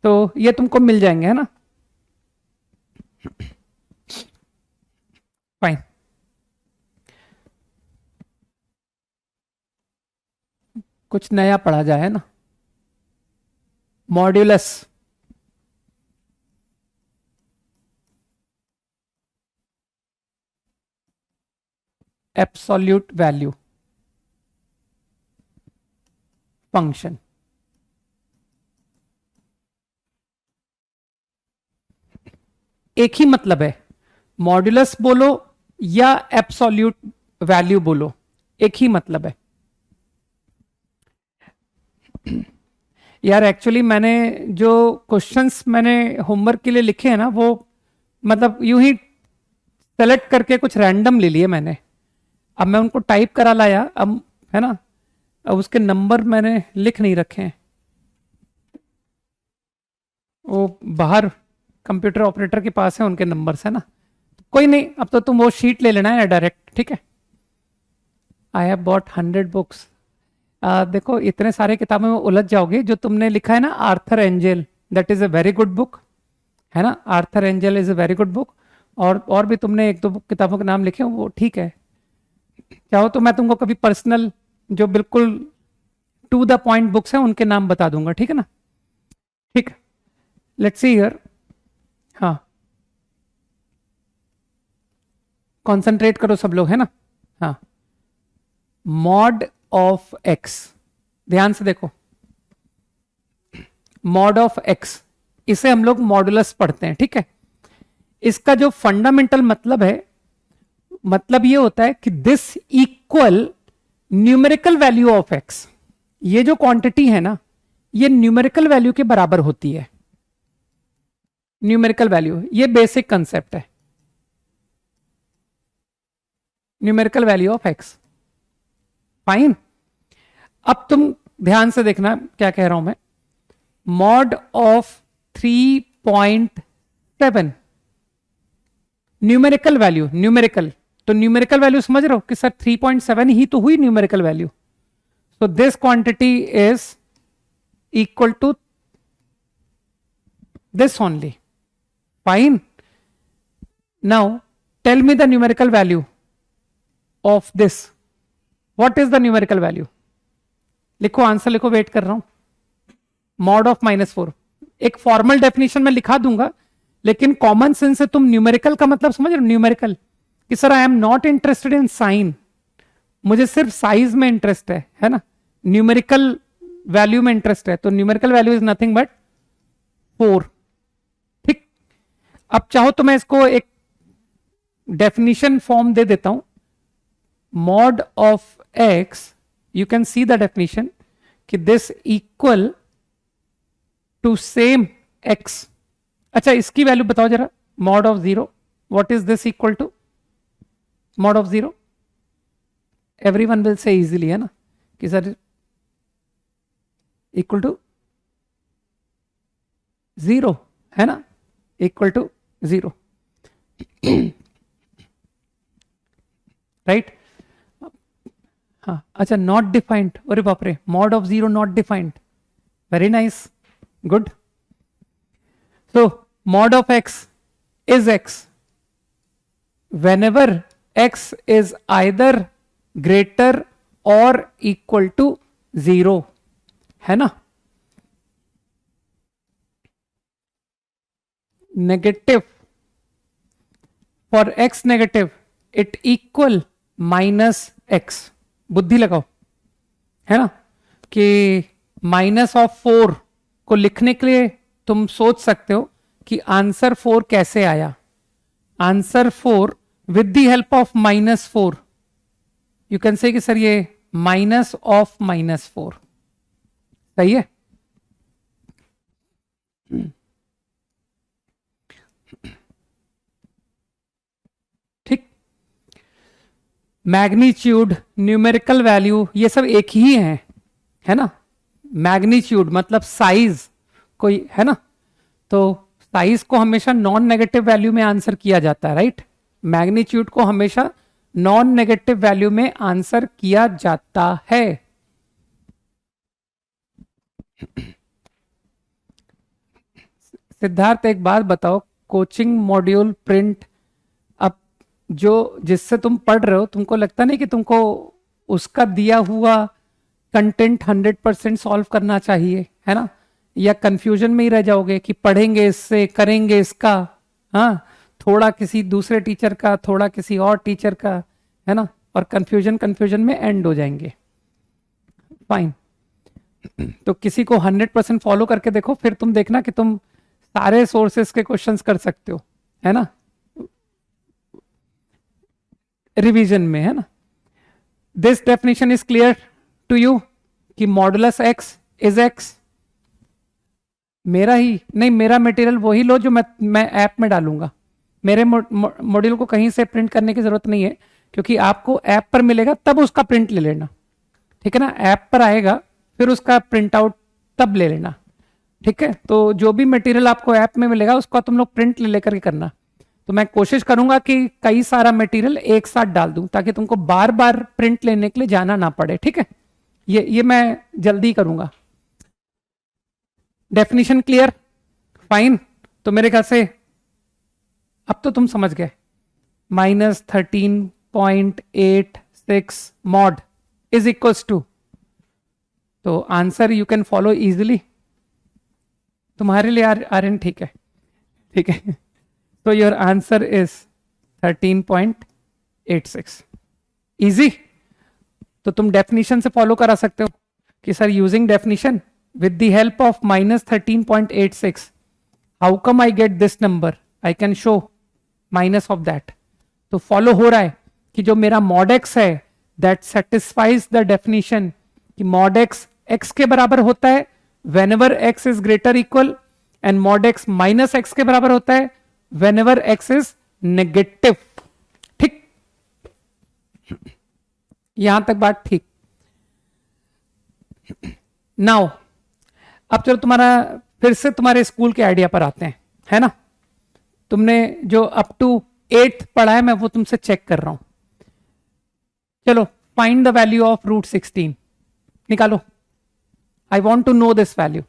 तो ये तुमको मिल जाएंगे, है ना? फाइन। कुछ नया पढ़ा जाए, है ना? Modulus, absolute value function. एक ही मतलब है, मॉड्यूलस बोलो या एब्सोल्यूट वैल्यू बोलो, एक ही मतलब है। यार एक्चुअली मैंने जो क्वेश्चंस मैंने होमवर्क के लिए लिखे हैं ना, वो मतलब यूं ही सेलेक्ट करके कुछ रैंडम ले लिए मैंने। अब मैं उनको टाइप करा लाया, अब, है ना? अब उसके नंबर मैंने लिख नहीं रखे हैं, वो बाहर कंप्यूटर ऑपरेटर के पास है, उनके नंबर्स, है ना? कोई नहीं, अब तो तुम वो शीट ले लेना है डायरेक्ट, ठीक है? I have bought 100 books. देखो इतने सारे किताबों में उलझ जाओगे। जो तुमने लिखा है ना Arthur angel, that is a very good book, है ना? Arthur angel is a very good book. और भी तुमने एक दो किताबों के नाम लिखे हो, वो ठीक है। चाहो तो मैं तुमको कभी पर्सनल, जो बिल्कुल टू द पॉइंट बुक्स हैं, उनके नाम बता दूंगा, ठीक है ना? ठीक, लेट्स सी हियर। हाँ, कॉन्सेंट्रेट करो सब लोग, है ना? हाँ, मॉड ऑफ एक्स, ध्यान से देखो, मॉड ऑफ एक्स, इसे हम लोग मॉडुलस पढ़ते हैं, ठीक है? इसका जो फंडामेंटल मतलब है, मतलब ये होता है कि this equal numerical value of x. ये जो क्वांटिटी है ना, ये न्यूमेरिकल वैल्यू के बराबर होती है। न्यूमेरिकल वैल्यू, ये बेसिक कंसेप्ट है, numerical value of x. Fine. अब तुम ध्यान से देखना क्या कह रहा हूं मैं। Mod of 3.7 numerical value, numerical, तो न्यूमेरिकल वैल्यू समझ रहे हो कि सर 3.7 ही तो हुई numerical value. So this quantity is equal to this only. Fine. Now tell me the numerical value of this. What is the numerical value? लिखो, answer लिखो, wait कर रहा हूं. मॉड ऑफ -4 एक फॉर्मल डेफिनेशन में लिखा दूंगा, लेकिन कॉमन सेंस से तुम न्यूमेरिकल का मतलब समझ रहे हो. न्यूमेरिकल कि sir I am not interested in sine, मुझे सिर्फ साइज में इंटरेस्ट है ना. न्यूमेरिकल वैल्यू में इंटरेस्ट है, तो numerical value is nothing but 4. ठीक. अब चाहो तो मैं इसको एक डेफिनेशन फॉर्म दे देता हूं. Mod of x, you can see the definition कि this equal to same x. अच्छा, इसकी वैल्यू बताओ जरा. Mod of 0, what is this equal to? Mod of 0 everyone will say easily, है ना, कि सर इक्वल टू 0, है ना, इक्वल टू 0. राइट. हाँ, अच्छा, नॉट डिफाइंड. अरे बाप रे, mod of 0 not defined. Very nice, good. So mod of x is x whenever x is either greater or equal to 0, है ना. Negative, for x negative it equal -x. बुद्धि लगाओ, है ना, कि -4 को लिखने के लिए तुम सोच सकते हो कि आंसर 4 कैसे आया. Answer 4 with the help of -4, you can say कि सर ये माइनस ऑफ -4. सही है. ठीक. मैग्नीट्यूड, न्यूमेरिकल वैल्यू, ये सब एक ही है ना. मैग्नीट्यूड मतलब साइज कोई, है ना, तो साइज को हमेशा नॉन नेगेटिव वैल्यू में आंसर किया जाता है. राइट. मैग्नीट्यूड को हमेशा नॉन नेगेटिव वैल्यू में आंसर किया जाता है. सिद्धार्थ, एक बात बताओ, कोचिंग मॉड्यूल प्रिंट, अब जो जिससे तुम पढ़ रहे हो, तुमको लगता नहीं कि तुमको उसका दिया हुआ कंटेंट 100% सॉल्व करना चाहिए, है ना, या कंफ्यूजन में ही रह जाओगे कि पढ़ेंगे इससे, करेंगे इसका, हाँ, थोड़ा किसी दूसरे टीचर का, थोड़ा किसी और टीचर का, है ना, और कंफ्यूजन में एंड हो जाएंगे. फाइन. तो किसी को 100% फॉलो करके देखो, फिर तुम देखना कि तुम सारे सोर्सेस के क्वेश्चंस कर सकते हो, है ना, रिवीजन में, है ना. This definition is clear to you कि मॉडुलस एक्स इज एक्स. मेरा ही नहीं, मेरा मटेरियल वही लो जो मैं ऐप में डालूंगा. मेरे मॉड्यूल को कहीं से प्रिंट करने की जरूरत नहीं है, क्योंकि आपको ऐप पर मिलेगा तब उसका प्रिंट ले लेना. ठीक है ना, ऐप पर आएगा फिर उसका प्रिंट आउट तब ले लेना. ठीक है. तो जो भी मटेरियल आपको ऐप में मिलेगा उसका तुम लोग प्रिंट ले लेकर के करना. तो मैं कोशिश करूंगा कि कई सारा मटेरियल एक साथ डाल दूं ताकि तुमको बार बार प्रिंट लेने के लिए जाना ना पड़े. ठीक है, ये मैं जल्दी करूंगा. Definition clear? फाइन. तो मेरे ख्याल से अब तो तुम समझ गए. -13.86 मॉड इज इक्वल्स टू, तो answer you can follow easily. तुम्हारे लिए आर्यन ठीक है, ठीक है. तो योर आंसर इज 13.86. इजी. तो तुम डेफिनेशन से फॉलो करा सकते हो कि sir using definition with the help of -13.86 how come I get this number, I can show minus of that. तो फॉलो हो रहा है कि जो मेरा mod x है that satisfies the definition कि mod x x के बराबर होता है whenever x is greater equal and mod x minus x के बराबर होता है whenever x is negative. ठीक. यहां तक बात ठीक. नाउ अब चलो तुम्हारा फिर से तुम्हारे स्कूल के आइडिया पर आते हैं, है ना. तुमने जो अप टू 8th पढ़ा है मैं वो तुमसे चेक कर रहा हूं. चलो, फाइंड द वैल्यू ऑफ √16. निकालो, I want to know this value.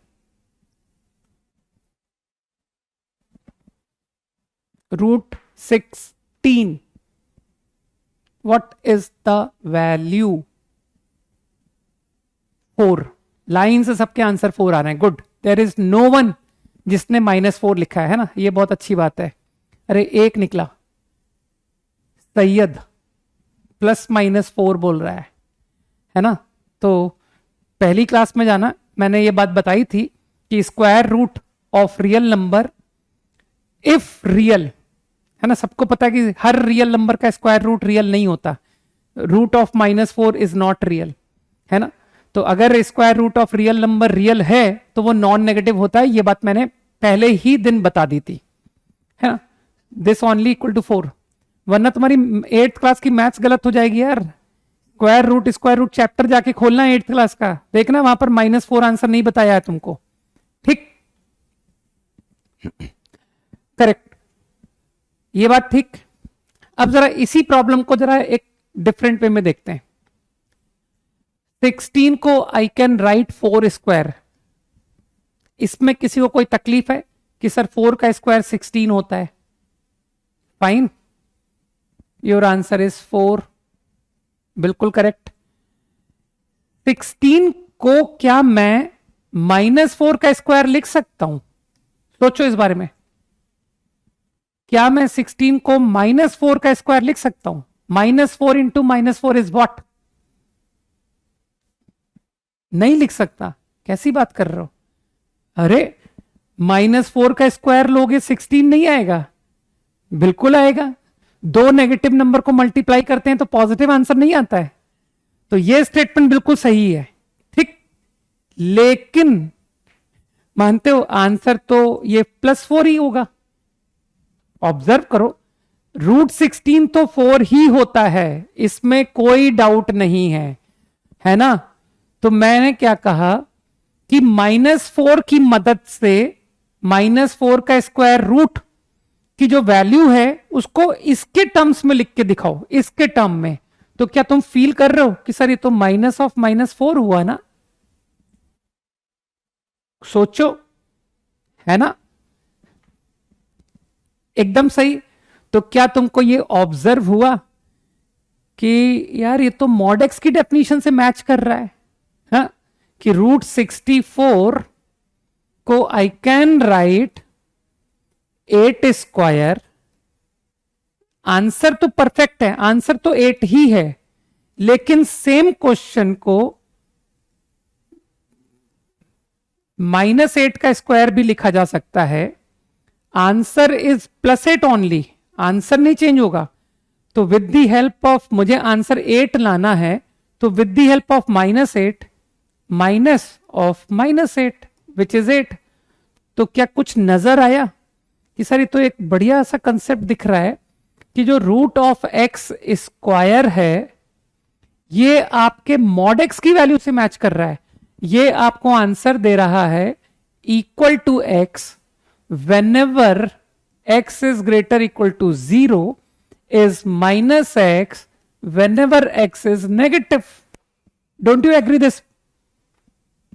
√16, what is the value? 4 line से सबके आंसर 4 आ रहे हैं। Good, there is no one जिसने -4 लिखा है ना, ये बहुत अच्छी बात है। अरे एक निकला, सैयद +-4 बोल रहा है ना। तो पहली क्लास में जाना, मैंने ये बात बताई थी कि square root of real number if real, है ना, सबको पता है कि हर रियल नंबर का स्क्वायर रूट रियल नहीं होता। Root of -4 is not real, है ना। तो अगर square root of real number real है तो वो नॉन नेगेटिव होता है। ये बात मैंने पहले ही दिन बता दी थी, है ना। दिस ओनली इक्वल टू 4, वरना तुम्हारी 8th क्लास की मैथ्स गलत हो जाएगी यार। स्क्वायर रूट चैप्टर जाके खोलना 8th क्लास का, देखना वहां पर -4 आंसर नहीं बताया है तुमको, ठीक। करेक्ट, ये बात ठीक। अब जरा इसी प्रॉब्लम को जरा एक डिफरेंट वे में देखते हैं। 16 को आई कैन राइट 4 स्क्वायर। इसमें किसी को कोई तकलीफ है कि सर 4 का स्क्वायर 16 होता है? फाइन, योर आंसर इज 4, बिल्कुल करेक्ट। 16 को क्या मैं -4 का स्क्वायर लिख सकता हूं? सोचो इस बारे में। क्या मैं 16 को -4 का स्क्वायर लिख सकता हूं? -4 इंटू -4 इज व्हाट? नहीं लिख सकता। कैसी बात कर रहे हो? अरे -4 का स्क्वायर लोगे 16 नहीं आएगा? बिल्कुल आएगा। दो नेगेटिव नंबर को मल्टीप्लाई करते हैं तो पॉजिटिव आंसर नहीं आता है। तो ये स्टेटमेंट बिल्कुल सही है, ठीक। लेकिन मानते हो आंसर तो ये +4 ही होगा। ऑब्जर्व करो, √16 तो 4 ही होता है, इसमें कोई डाउट नहीं है ना। तो मैंने क्या कहा कि -4 की मदद से -4 का स्क्वायर रूट की जो वैल्यू है उसको इसके टर्म्स में लिख के दिखाओ, इसके टर्म में। तो क्या तुम फील कर रहे हो कि सर ये तो -4 हुआ ना? सोचो, है ना, एकदम सही। तो क्या तुमको ये ऑब्जर्व हुआ कि यार ये तो मॉड एक्स की डेफिनेशन से मैच कर रहा है, हाँ? कि √64 को I can write 8 square. Answer तो परफेक्ट है, आंसर तो 8 ही है, लेकिन सेम क्वेश्चन को -8 का स्क्वायर भी लिखा जा सकता है। आंसर इज +8 ओनली, आंसर नहीं चेंज होगा। तो विद द हेल्प ऑफ, मुझे आंसर 8 लाना है, तो with the help of -8 -8 which is 8। तो क्या कुछ नजर आया कि सर ये तो एक बढ़िया सा कंसेप्ट दिख रहा है कि जो √x स्क्वायर है ये आपके मॉड एक्स की वैल्यू से मैच कर रहा है। ये आपको आंसर दे रहा है equal to x whenever x is greater equal to 0 is -x whenever x is negative. Don't you agree this?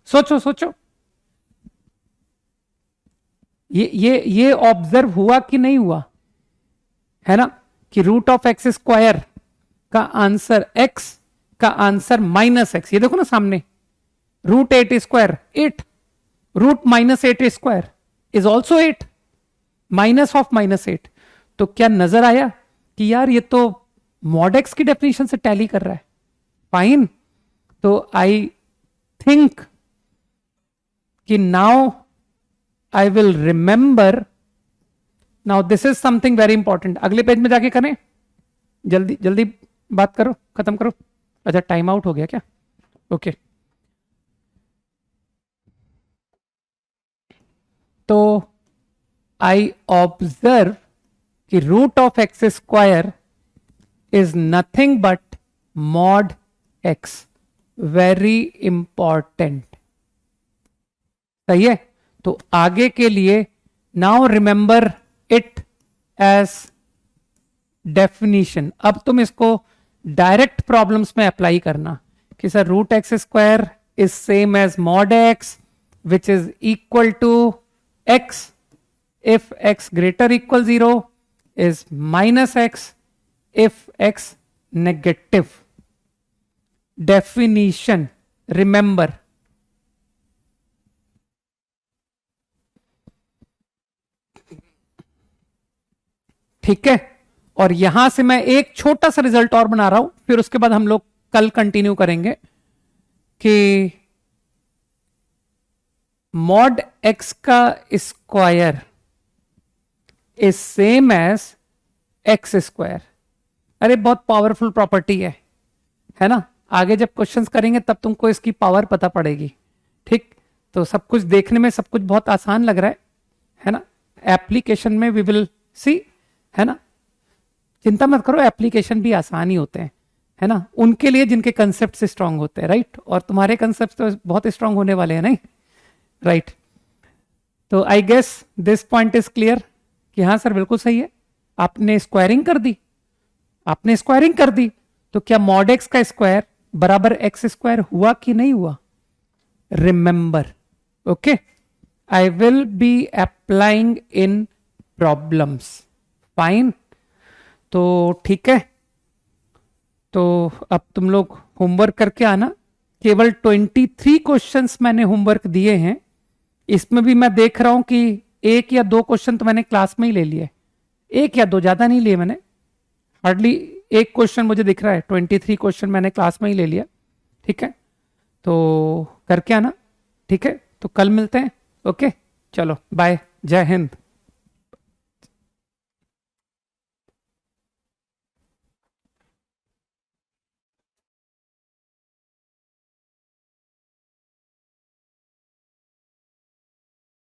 सोचो सोचो, ये ऑब्जर्व हुआ कि नहीं हुआ, है ना, कि √x स्क्वायर का आंसर x का आंसर -x। ये देखो ना सामने, √8 स्क्वायर 8, √-8 स्क्वायर इज ऑल्सो 8, -8। तो क्या नजर आया कि यार ये तो मॉड एक्स की डेफिनेशन से टैली कर रहा है? फाइन। तो आई थिंक कि now I will remember. Now this is something very important. अगले पेज में जाके करें, जल्दी जल्दी बात करो, खत्म करो। अच्छा टाइम आउट हो गया क्या? ओके तो आई ऑब्जर्व कि √x square is nothing but mod x। Very important, सही है। तो आगे के लिए now remember it as definition. अब तुम इसको डायरेक्ट प्रॉब्लम्स में अप्लाई करना कि sir √x square is same as mod x, which is equal to x. If x greater equal 0 is minus x, if x negative. Definition, remember. ठीक है, और यहां से मैं एक छोटा सा रिजल्ट और बना रहा हूं, फिर उसके बाद हम लोग कल कंटिन्यू करेंगे कि मॉड एक्स का square is same as x square. अरे बहुत पावरफुल प्रॉपर्टी है ना। आगे जब क्वेश्चंस करेंगे तब तुमको इसकी पावर पता पड़ेगी। ठीक, तो सब कुछ देखने में सब कुछ बहुत आसान लग रहा है ना। एप्लीकेशन में वी विल सी, है ना। चिंता मत करो, एप्लीकेशन भी आसान ही होते हैं, है ना, उनके लिए जिनके कंसेप्ट से स्ट्रांग होते हैं, राइट। और तुम्हारे कंसेप्ट तो बहुत स्ट्रांग होने वाले हैं, नहीं, राइट। तो I guess this point is clear कि हाँ सर बिल्कुल सही है। आपने स्क्वायरिंग कर दी, आपने स्क्वायरिंग कर दी, तो क्या मॉड एक्स का स्क्वायर बराबर एक्स स्क्वायर हुआ कि नहीं हुआ? Remember, okay. I will be applying in problems, fine. तो ठीक है, तो अब तुम लोग होमवर्क करके आना। केवल 23 क्वेश्चंस मैंने होमवर्क दिए हैं। इसमें भी मैं देख रहा हूं कि 1 या 2 क्वेश्चन तो मैंने क्लास में ही ले लिए, 1 या 2, ज्यादा नहीं लिए मैंने, हार्डली 1 क्वेश्चन मुझे दिख रहा है। 23 क्वेश्चन मैंने क्लास में ही ले लिया, ठीक है। तो करके आना, ठीक है। तो कल मिलते हैं, ओके। चलो बाय, जय हिंद।